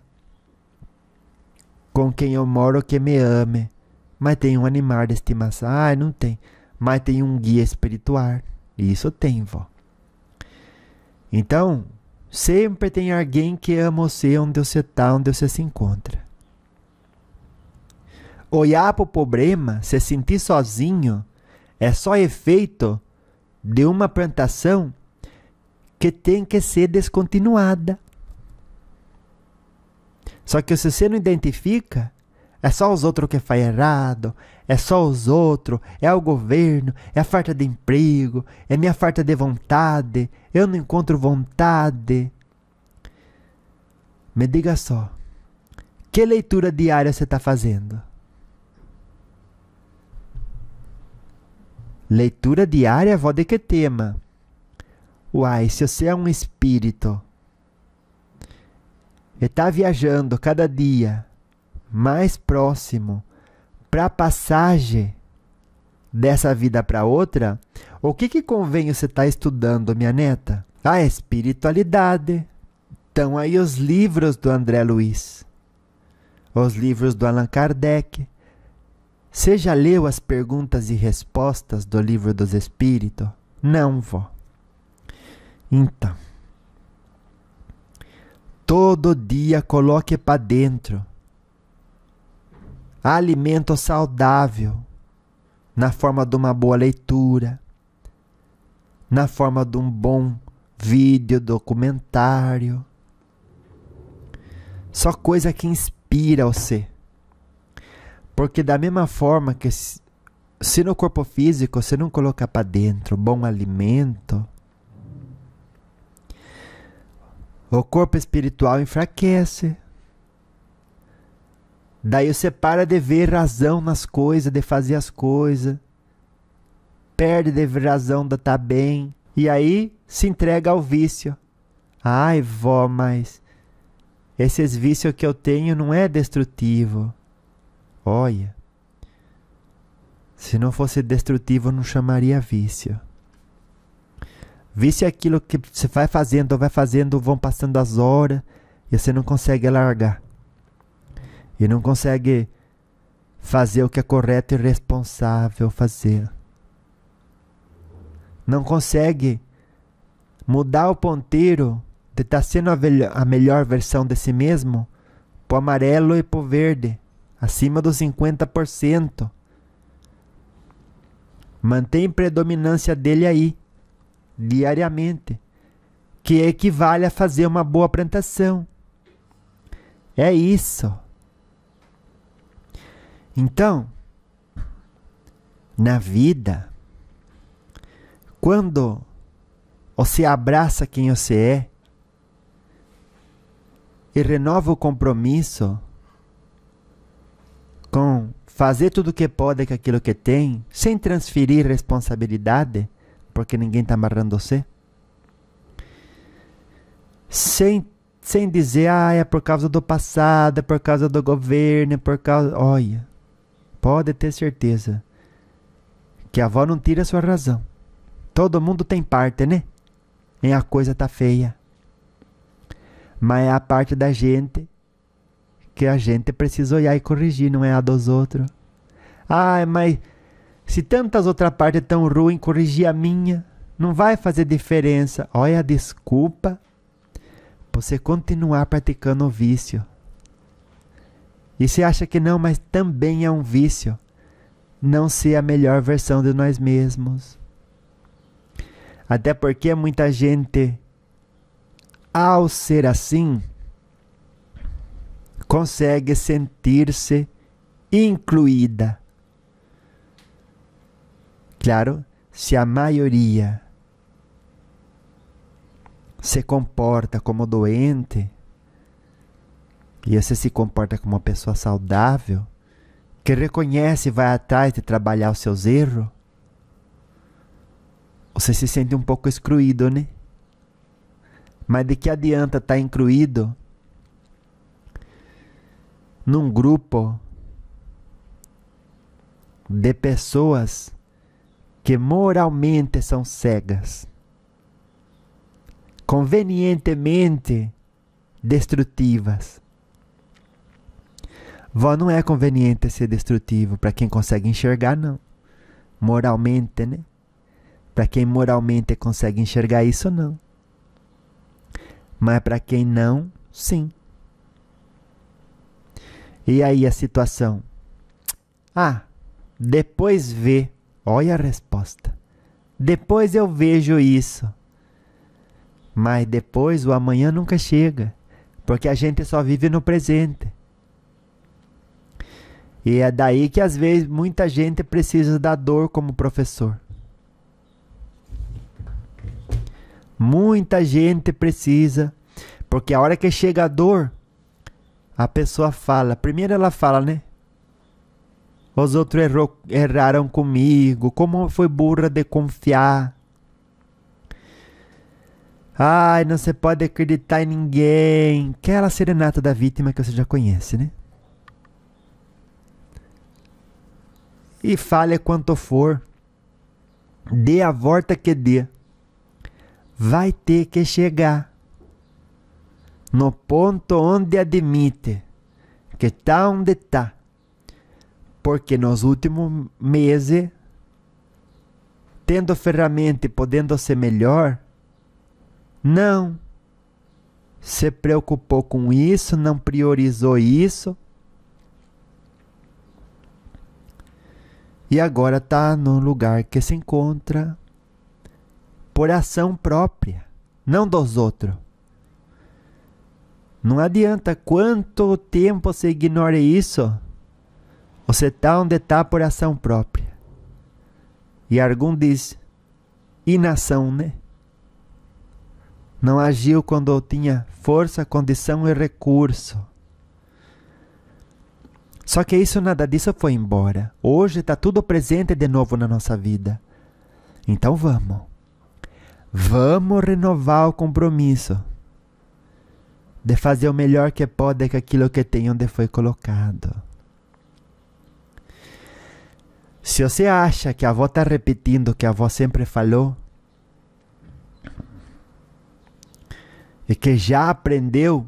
com quem eu moro que me ame, mas tem um animal de estimação. Ah, não tem. Mas tem um guia espiritual. Isso tem, vó. Então, sempre tem alguém que ama você onde você está, onde você se encontra. Olhar para o problema, se sentir sozinho, é só efeito de uma plantação que tem que ser descontinuada. Só que se você não identifica, é só os outros que fazem errado, é só os outros, é o governo, é a falta de emprego, é minha falta de vontade, eu não encontro vontade. Me diga só, que leitura diária você está fazendo? Leitura diária, vó, de que tema? Uai, se você é um espírito e está viajando cada dia mais próximo para a passagem dessa vida para outra, o que convém você estar estudando, minha neta? A espiritualidade. Estão aí os livros do André Luiz, os livros do Allan Kardec. Você já leu as perguntas e respostas do Livro dos Espíritos? Não, vó. Então, todo dia coloque para dentro alimento saudável, na forma de uma boa leitura, na forma de um bom vídeo, documentário. Só coisa que inspira você. Porque da mesma forma que se no corpo físico você não colocar para dentro bom alimento, o corpo espiritual enfraquece. Daí você para de ver razão nas coisas, de fazer as coisas. Perde de ver razão de estar bem. E aí se entrega ao vício. Ai, vó, mas esses vícios que eu tenho não é destrutivo. Olha, se não fosse destrutivo, eu não chamaria vício. Vício é aquilo que você vai fazendo, vão passando as horas e você não consegue largar. E não consegue fazer o que é correto e responsável fazer. Não consegue mudar o ponteiro de estar sendo a melhor versão de si mesmo pro amarelo e pro verde, acima dos 50%. Mantém predominância dele aí, diariamente, que equivale a fazer uma boa apresentação. É isso. Então, na vida, quando você abraça quem você é e renova o compromisso com fazer tudo o que pode com aquilo que tem, sem transferir responsabilidade, porque ninguém está amarrando você, sem dizer, é por causa do passado, é por causa do governo, é por causa... Olha, pode ter certeza que a avó não tira a sua razão. Todo mundo tem parte, né? E a coisa tá feia. Mas é a parte da gente que a gente precisa olhar e corrigir, não é a dos outros. Mas se tantas outras partes tão ruins, corrigir a minha, não vai fazer diferença. Olha a desculpa pra você continuar praticando o vício. E você acha que não, mas também é um vício não ser a melhor versão de nós mesmos. Até porque muita gente, ao ser assim, consegue sentir-se incluída. Claro, se a maioria se comporta como doente e você se comporta como uma pessoa saudável, que reconhece e vai atrás de trabalhar os seus erros, você se sente um pouco excluído, né? Mas de que adianta estar incluído num grupo de pessoas que moralmente são cegas, convenientemente destrutivas? Vó, não é conveniente ser destrutivo para quem consegue enxergar, não. Moralmente, né? Para quem moralmente consegue enxergar isso, não. Mas para quem não, sim. E aí a situação? Depois vê. Olha a resposta. Depois eu vejo isso. Mas depois o amanhã nunca chega. Porque a gente só vive no presente. E é daí que às vezes muita gente precisa da dor como professor. Muita gente precisa. Porque a hora que chega a dor, a pessoa fala. Primeiro ela fala, né? Os outros erraram comigo. Como foi burra de confiar. Não se pode acreditar em ninguém. Aquela serenata da vítima que você já conhece, né? E fale quanto for, dê a volta que dê, vai ter que chegar no ponto onde admite que está onde está. Porque nos últimos meses, tendo ferramenta e podendo ser melhor, não se preocupou com isso, não priorizou isso. E agora está no lugar que se encontra por ação própria, não dos outros. Não adianta quanto tempo você ignore isso, você está onde está por ação própria. E algum diz, inação, né? Não agiu quando tinha força, condição e recurso. Só que isso, nada disso foi embora. Hoje está tudo presente de novo na nossa vida. Então vamos. Vamos renovar o compromisso de fazer o melhor que pode com aquilo que tem onde foi colocado. Se você acha que a avó está repetindo o que a avó sempre falou, e que já aprendeu,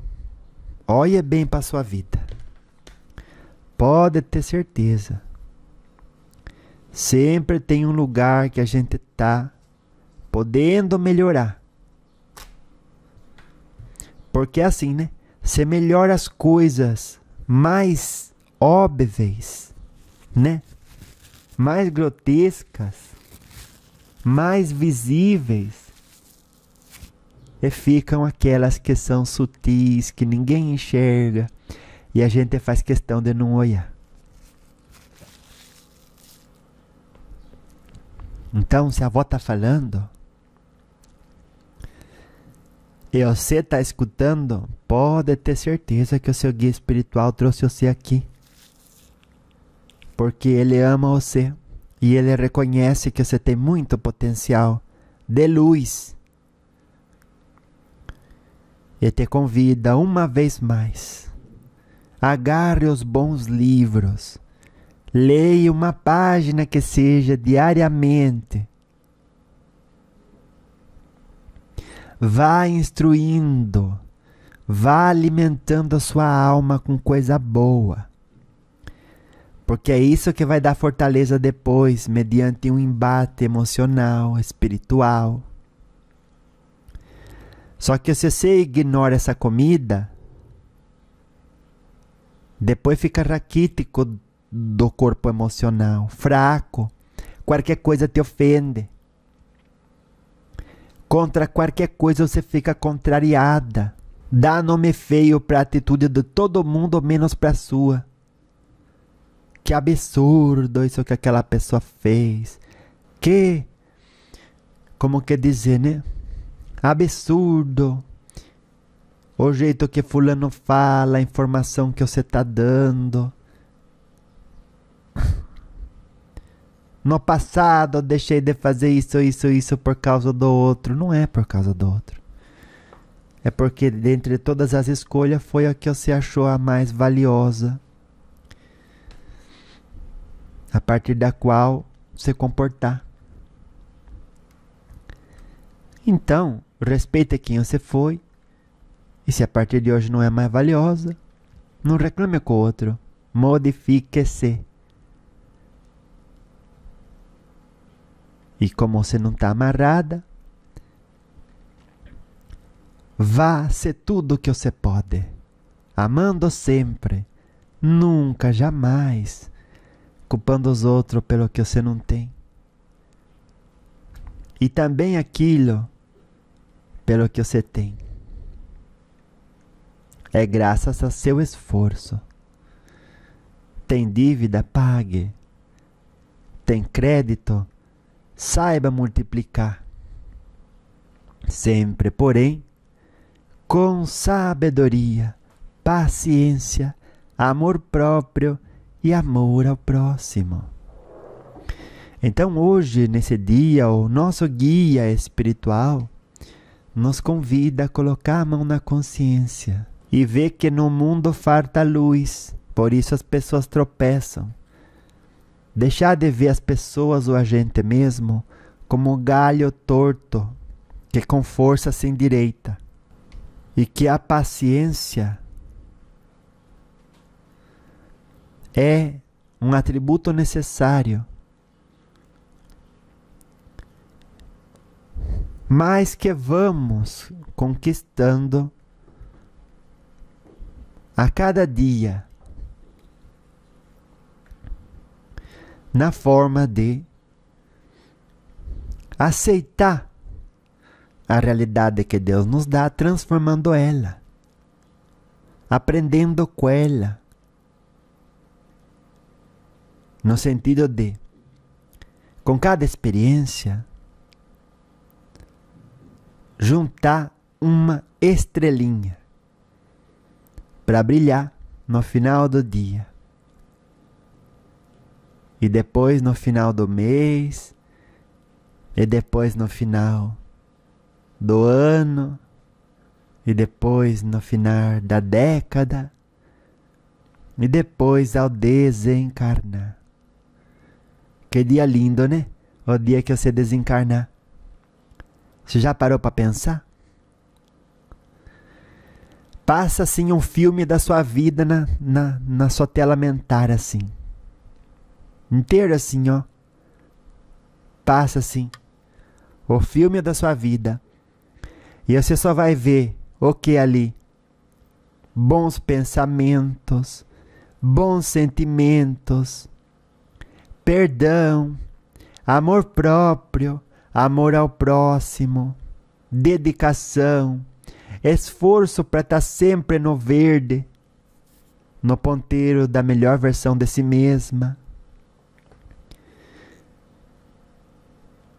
olhe bem para a sua vida. pode ter certeza. Sempre tem um lugar que a gente tá podendo melhorar. Porque é assim, né? Você melhora as coisas mais óbvias, né? Mais grotescas, mais visíveis. E ficam aquelas que são sutis, que ninguém enxerga. E a gente faz questão de não olhar. Então, se a avó está falando, e você está escutando, pode ter certeza que o seu guia espiritual trouxe você aqui. Porque ele ama você. E ele reconhece que você tem muito potencial de luz. E te convida uma vez mais. Agarre os bons livros. Leia uma página que seja diariamente. Vá instruindo. Vá alimentando a sua alma com coisa boa. Porque é isso que vai dar fortaleza depois, mediante um embate emocional, espiritual. Só que se você ignora essa comida, depois fica raquítico do corpo emocional, fraco. Qualquer coisa te ofende. Contra qualquer coisa você fica contrariada. Dá nome feio para a atitude de todo mundo, menos para a sua. Que absurdo isso que aquela pessoa fez. Que, como que dizer, né? Absurdo. O jeito que fulano fala, a informação que você está dando. No passado eu deixei de fazer isso por causa do outro. Não é por causa do outro. É porque dentre todas as escolhas foi a que você achou a mais valiosa. A partir da qual se comportar. Então, respeite quem você foi. E se a partir de hoje não é mais valiosa, não reclame com o outro. Modifique-se. E como você não está amarrada, vá ser tudo o que você pode. Amando sempre. Nunca, jamais culpando os outros pelo que você não tem. E também aquilo pelo que você tem. É graças ao seu esforço. Tem dívida? Pague. Tem crédito? Saiba multiplicar. Sempre, porém, com sabedoria, paciência, amor próprio e amor ao próximo. Então hoje, nesse dia, o nosso guia espiritual nos convida a colocar a mão na consciência e ver que no mundo falta luz, por isso as pessoas tropeçam. Deixar de ver as pessoas ou a gente mesmo como galho torto, que com força se endireita. E que a paciência é um atributo necessário, mas que vamos conquistando a cada dia, na forma de aceitar a realidade que Deus nos dá, transformando ela, aprendendo com ela, no sentido de, com cada experiência, juntar uma estrelinha para brilhar no final do dia. E depois no final do mês, e depois no final do ano, e depois no final da década, e depois ao desencarnar. Que dia lindo, né? O dia que você desencarnar. Você já parou para pensar? Passa assim um filme da sua vida na sua tela mental assim. Inteiro assim, ó. Passa assim o filme da sua vida. E você só vai ver o que ali? Bons pensamentos, bons sentimentos, perdão, amor próprio, amor ao próximo, dedicação, esforço para estar sempre no verde, no ponteiro da melhor versão de si mesma.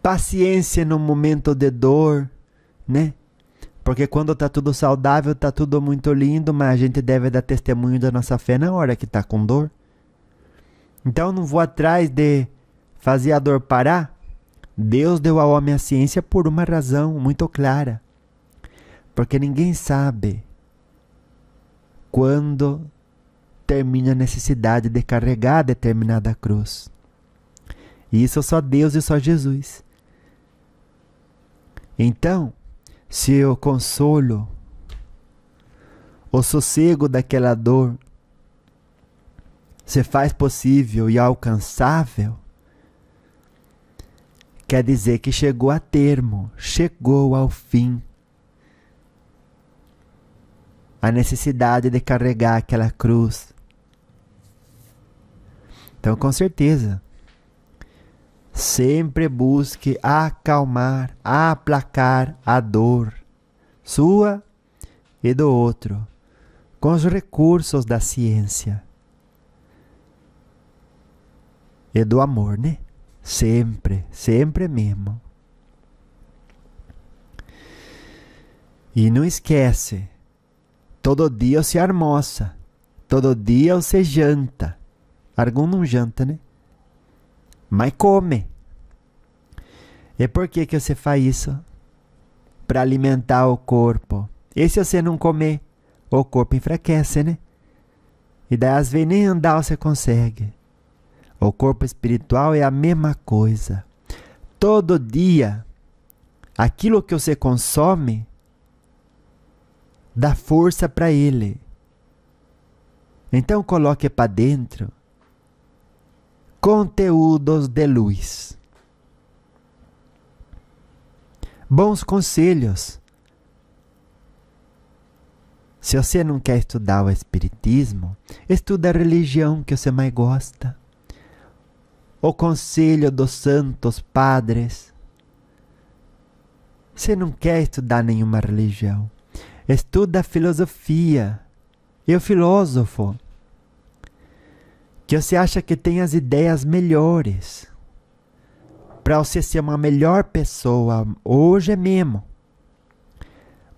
Paciência no momento de dor, né? Porque quando tá tudo saudável, tá tudo muito lindo, mas a gente deve dar testemunho da nossa fé na hora que tá com dor. Então não vou atrás de fazer a dor parar. Deus deu ao homem a ciência por uma razão muito clara. Porque ninguém sabe quando termina a necessidade de carregar determinada cruz. E isso só Deus e só Jesus. Então, se o consolo, o sossego daquela dor se faz possível e alcançável, quer dizer que chegou a termo, chegou ao fim a necessidade de carregar aquela cruz. Então, com certeza, sempre busque acalmar, aplacar a dor sua e do outro, com os recursos da ciência e do amor, né? Sempre, sempre mesmo. E não esquece, todo dia você almoça, todo dia você janta. Algum não janta, né? Mas come. E por que você faz isso? Para alimentar o corpo. E se você não comer, o corpo enfraquece, né? E daí às vezes nem andar você consegue. O corpo espiritual é a mesma coisa. Todo dia, aquilo que você consome, dá força para ele. Então coloque para dentro conteúdos de luz. Bons conselhos. Se você não quer estudar o espiritismo, estuda a religião que você mais gosta. O conselho dos santos padres. Se não quer estudar nenhuma religião, estuda a filosofia e o filósofo, que você acha que tem as ideias melhores para você ser uma melhor pessoa hoje mesmo.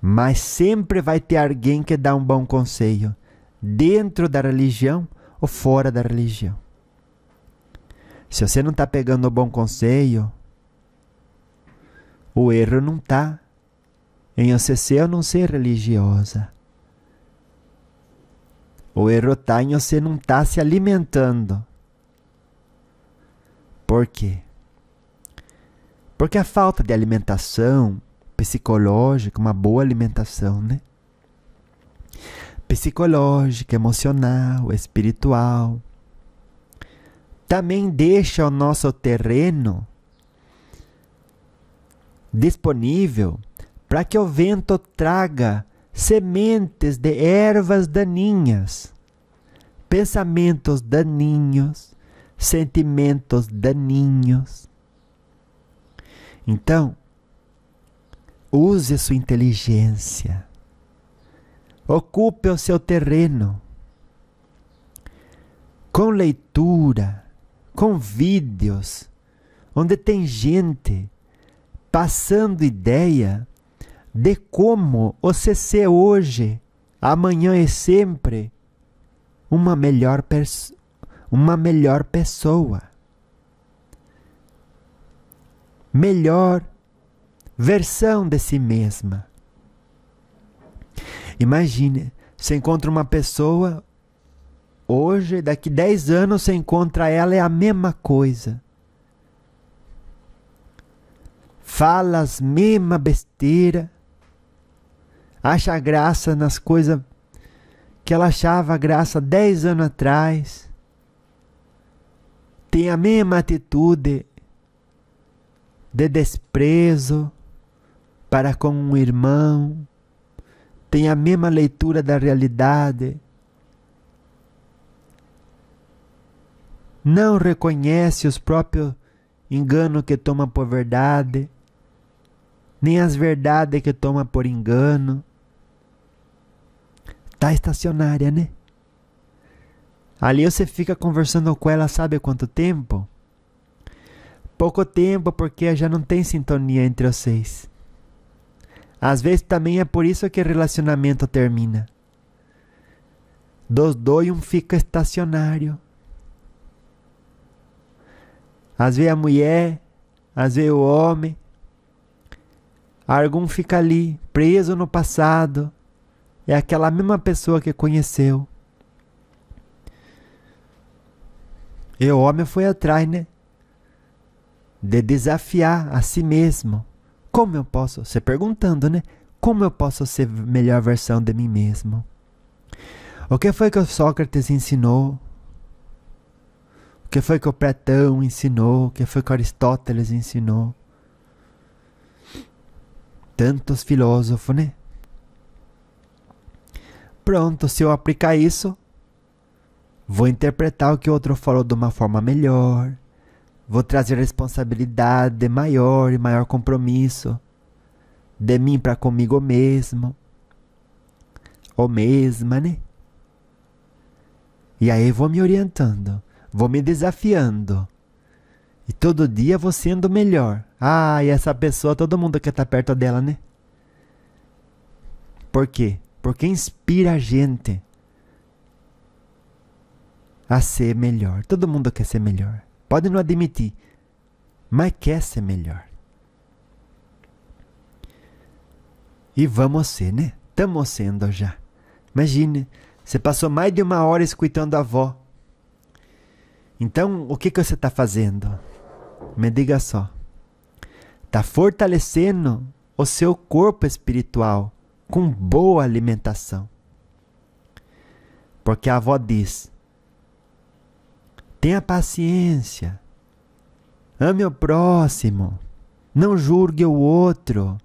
Mas sempre vai ter alguém que dá um bom conselho, dentro da religião ou fora da religião. Se você não está pegando o bom conselho, o erro não está em você ser ou não ser religiosa. O erro está em você não estar se alimentando. Por quê? Porque a falta de alimentação psicológica, uma boa alimentação, né? Psicológica, emocional, espiritual, também deixa o nosso terreno disponível para que o vento traga sementes de ervas daninhas, pensamentos daninhos, sentimentos daninhos. Então, use sua inteligência, ocupe o seu terreno com leitura, com vídeos, onde tem gente passando ideia de como você ser hoje, amanhã e sempre uma melhor pessoa. Melhor versão de si mesma. Imagine, você encontra uma pessoa hoje, daqui 10 anos você encontra ela, é a mesma coisa. Fala as mesmas besteiras, acha graça nas coisas que ela achava graça 10 anos atrás, tem a mesma atitude de desprezo para com um irmão, tem a mesma leitura da realidade, não reconhece os próprios enganos que toma por verdade, nem as verdades que toma por engano. Tá estacionária, né? Ali você fica conversando com ela, sabe quanto tempo? Pouco tempo, porque já não tem sintonia entre vocês. Às vezes também é por isso que o relacionamento termina. Dos dois, um fica estacionário. Às vezes a mulher, às vezes o homem. Algum fica ali, preso no passado. É aquela mesma pessoa que conheceu. E o homem foi atrás, né? De desafiar a si mesmo. Como eu posso, você perguntando, né? Como eu posso ser a melhor versão de mim mesmo? O que foi que o Sócrates ensinou? O que foi que o Platão ensinou? O que foi que Aristóteles ensinou? Tantos filósofos, né? Pronto, se eu aplicar isso, vou interpretar o que o outro falou de uma forma melhor. Vou trazer responsabilidade maior e maior compromisso de mim para comigo mesmo. Ou mesma, né? E aí vou me orientando, vou me desafiando. E todo dia vou sendo melhor. Ah, e essa pessoa, todo mundo quer estar perto dela, né? Por quê? Porque inspira a gente a ser melhor. Todo mundo quer ser melhor. Pode não admitir, mas quer ser melhor. E vamos ser, né? Estamos sendo já. Imagine, você passou mais de 1 hora escutando a avó. Então, o que você está fazendo? Me diga só. Está fortalecendo o seu corpo espiritual com boa alimentação. Porque a avó diz: tenha paciência, ame o próximo, não julgue o outro.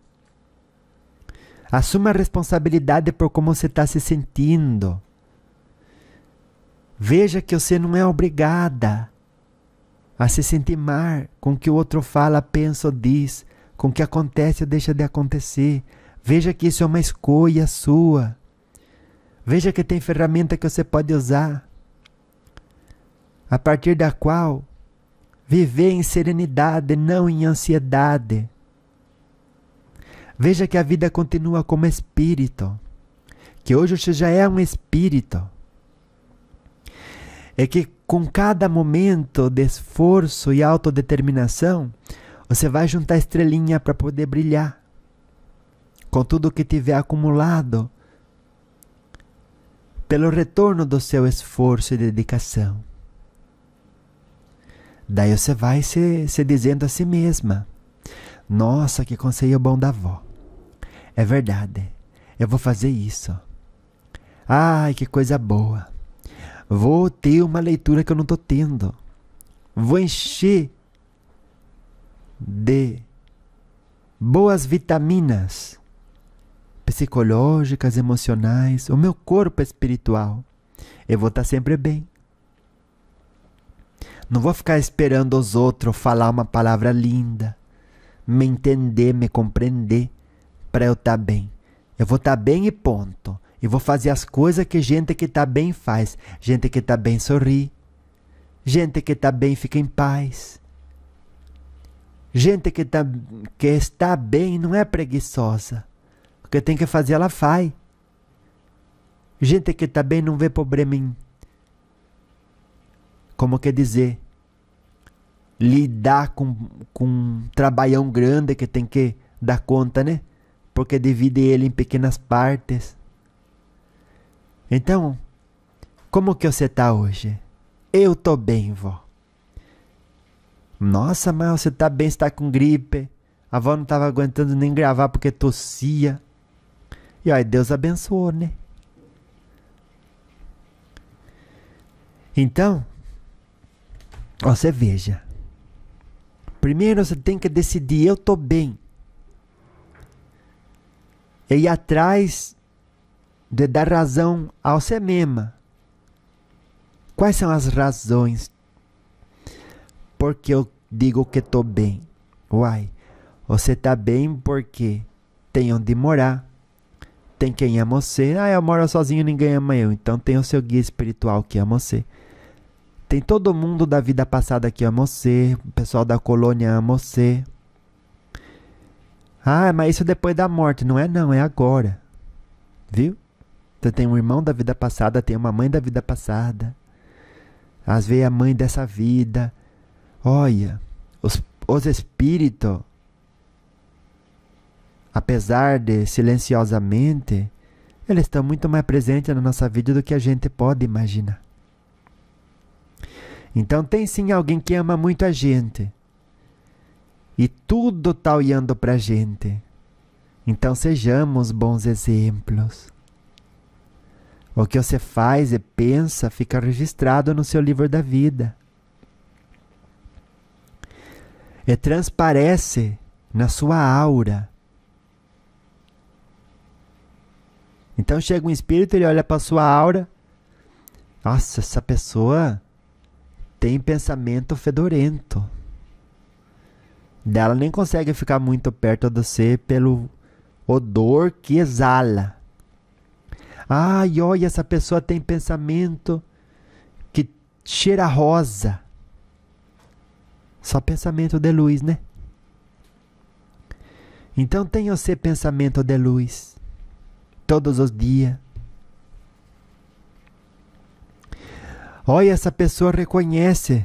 Assuma a responsabilidade por como você está se sentindo. Veja que você não é obrigada a se sentir mal com o que o outro fala, pensa ou diz, com o que acontece ou deixa de acontecer. Veja que isso é uma escolha sua. Veja que tem ferramenta que você pode usar, a partir da qual viver em serenidade, não em ansiedade. Veja que a vida continua como espírito, que hoje você já é um espírito. É que com cada momento de esforço e autodeterminação, você vai juntar estrelinha para poder brilhar. Com tudo que tiver acumulado pelo retorno do seu esforço e dedicação. Daí você vai se dizendo a si mesma: nossa, que conselho bom da avó. É verdade, eu vou fazer isso. Ai, que coisa boa. Vou ter uma leitura que eu não estou tendo. Vou encher de boas vitaminas psicológicas, emocionais, o meu corpo espiritual. Eu vou estar sempre bem. Não vou ficar esperando os outros falar uma palavra linda, me entender, me compreender, para eu estar bem. Eu vou estar bem e ponto. E vou fazer as coisas que gente que está bem faz. Gente que está bem sorri. Gente que está bem fica em paz. Gente que está bem não é preguiçosa. O que tem que fazer ela faz. Gente que está bem não vê problema em, como quer dizer, lidar com um trabalhão grande que tem que dar conta, né? Porque divide ele em pequenas partes. Então, como que você está hoje? Eu estou bem, vó. Nossa, mas você está bem, você está com gripe. A avó não estava aguentando nem gravar porque tossia. E aí Deus abençoou, né? Então, você veja. Primeiro você tem que decidir, eu tô bem. E ir atrás de dar razão a você mesma. Quais são as razões porque eu digo que tô bem? Uai, você tá bem porque tem onde morar, tem quem ama você. Ah, eu moro sozinho, ninguém ama eu. Então tem o seu guia espiritual que ama você. Tem todo mundo da vida passada que ama você, o pessoal da colônia ama você. Ah, mas isso depois da morte. Não é não, é agora. Viu? Você tem um irmão da vida passada, tem uma mãe da vida passada. Às vezes a mãe dessa vida. Olha, os espíritos, apesar de silenciosamente, eles estão muito mais presentes na nossa vida do que a gente pode imaginar. Então tem sim alguém que ama muito a gente. E tudo está olhando para a gente. Então sejamos bons exemplos. O que você faz e pensa fica registrado no seu livro da vida. E transparece na sua aura. Então chega um espírito, ele olha para a sua aura. Nossa, essa pessoa tem pensamento fedorento. Ela nem consegue ficar muito perto de você pelo odor que exala. Ai, olha, essa pessoa tem pensamento que cheira rosa. Só pensamento de luz, né? Então tenha você pensamento de luz todos os dias. Olha, essa pessoa reconhece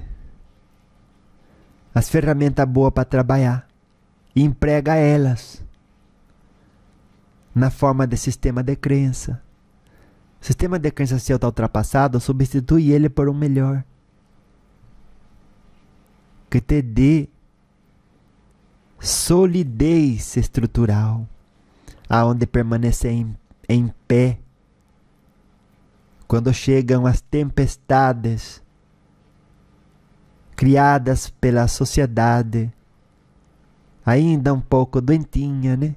as ferramentas boas para trabalhar e emprega elas na forma de sistema de crença. O sistema de crença seu está ultrapassado, substitui ele por um melhor. Que te dê solidez estrutural, aonde permanecer em pé quando chegam as tempestades criadas pela sociedade, ainda um pouco doentinha, né?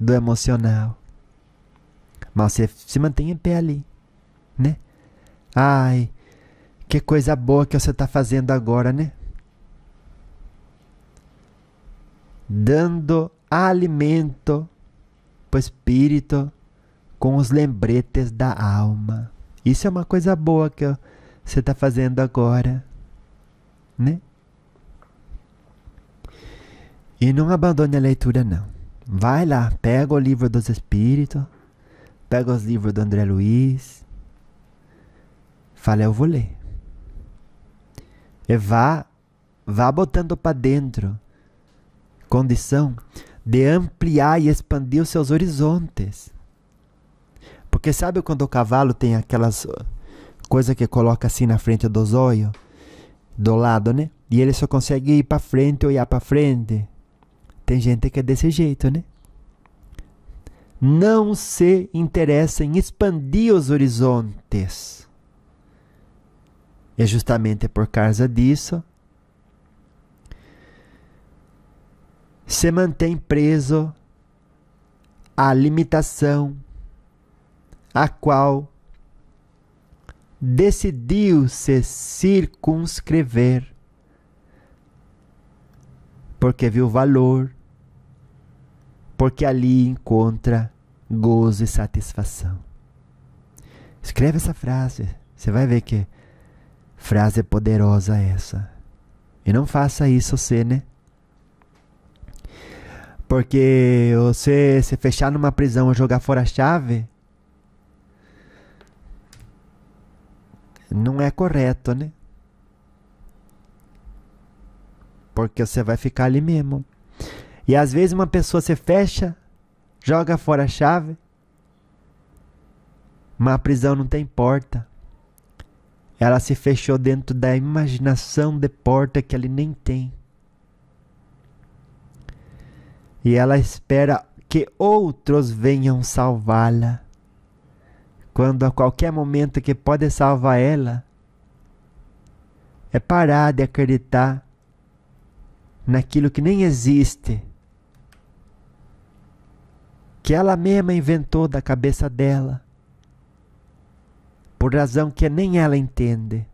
Do emocional. Mas você se mantém em pé ali, né? Ai, que coisa boa que você está fazendo agora, né? Dando alimento para o espírito com os lembretes da alma. Isso é uma coisa boa que você está fazendo agora, né? E não abandone a leitura, não. Vai lá, pega o livro dos Espíritos, pega os livros do André Luiz, fala, eu vou ler. E vá botando para dentro condição de ampliar e expandir os seus horizontes. Porque sabe quando o cavalo tem aquelas coisas que coloca assim na frente dos olhos, do lado, né? E ele só consegue ir para frente, olhar para frente. Tem gente que é desse jeito, né? Não se interessa em expandir os horizontes. É justamente por causa disso se mantém preso à limitação a qual decidiu se circunscrever porque viu valor, porque ali encontra gozo e satisfação. Escreve essa frase, você vai ver que frase poderosa essa. E não faça isso você, né? Porque você se fechar numa prisão ou jogar fora a chave não é correto, né? Porque você vai ficar ali mesmo. E às vezes uma pessoa se fecha, joga fora a chave, mas a prisão não tem porta. Ela se fechou dentro da imaginação de porta que ele nem tem. E ela espera que outros venham salvá-la. Quando a qualquer momento que pode salvar ela, É parar de acreditar naquilo que nem existe, que ela mesma inventou da cabeça dela, por razão que nem ela entende.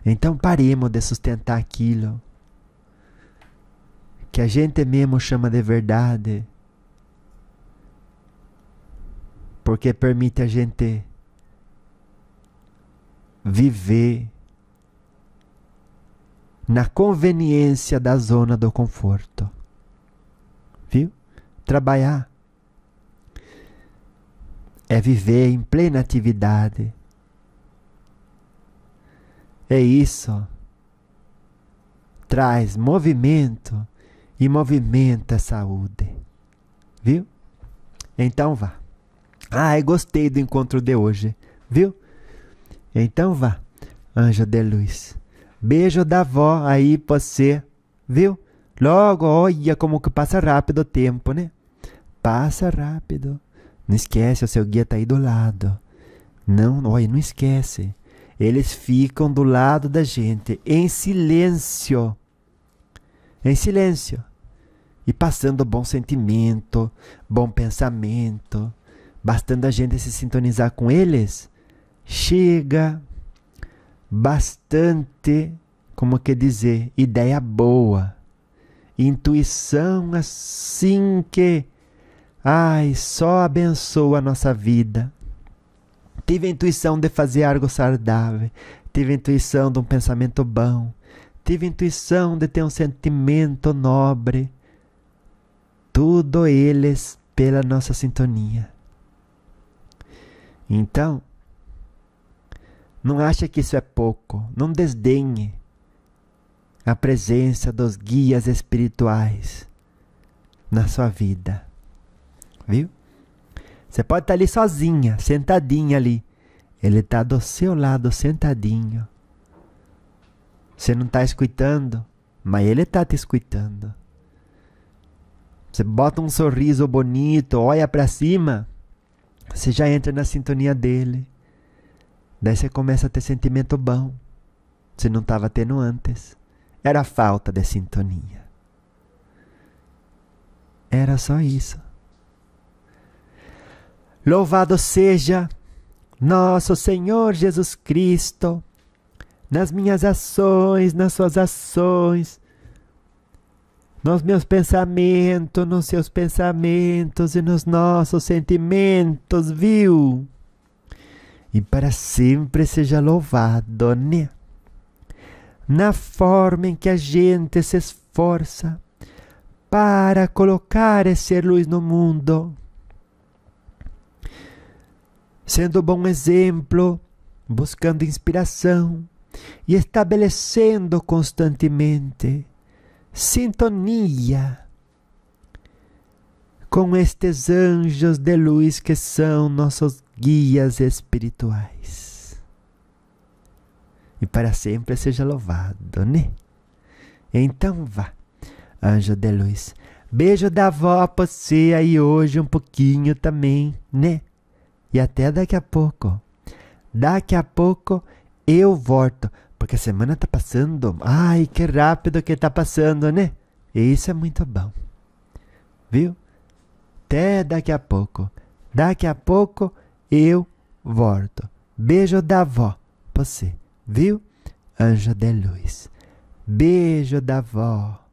Então paremos de sustentar aquilo que a gente mesmo chama de verdade, porque permite a gente viver na conveniência da zona do conforto. Viu? Trabalhar é viver em plena atividade. É isso. Traz movimento e movimenta a saúde. Viu? Então vá. Ai, gostei do encontro de hoje. Viu? Então vá, anjo de luz. Beijo da avó aí pra você. Viu? Logo, olha como que passa rápido o tempo, né? Passa rápido. Não esquece, o seu guia tá aí do lado. Não, olha, não esquece. Eles ficam do lado da gente, em silêncio. Em silêncio. E passando bom sentimento, bom pensamento. Bastando a gente se sintonizar com eles, chega bastante, como que dizer, ideia boa. Intuição assim que, ai, só abençoa a nossa vida. Tive a intuição de fazer algo saudável. Tive a intuição de um pensamento bom. Tive a intuição de ter um sentimento nobre. Tudo eles pela nossa sintonia. Então, não acha que isso é pouco. Não desdenhe a presença dos guias espirituais na sua vida. Viu? Você pode estar ali sozinha, sentadinha ali. Ele está do seu lado, sentadinho. Você não está escutando, mas ele está te escutando. Você bota um sorriso bonito, olha para cima, você já entra na sintonia dele. Daí você começa a ter sentimento bom. Você não estava tendo antes. Era falta de sintonia. Era só isso. Louvado seja nosso Senhor Jesus Cristo, nas minhas ações, nas suas ações, nos meus pensamentos, nos seus pensamentos e nos nossos sentimentos, viu? E para sempre seja louvado, né? Na forma em que a gente se esforça para colocar essa luz no mundo, sendo bom exemplo, buscando inspiração e estabelecendo constantemente sintonia com estes anjos de luz que são nossos guias espirituais. E para sempre seja louvado, né? Então vá, anjo de luz. Beijo da avó pra você aí hoje um pouquinho também, né? E até daqui a pouco. Daqui a pouco eu volto. Porque a semana tá passando. Ai, que rápido que tá passando, né? E isso é muito bom. Viu? Até daqui a pouco. Daqui a pouco eu volto. Beijo da avó pra você. Viu? Anjo de luz. Beijo da avó.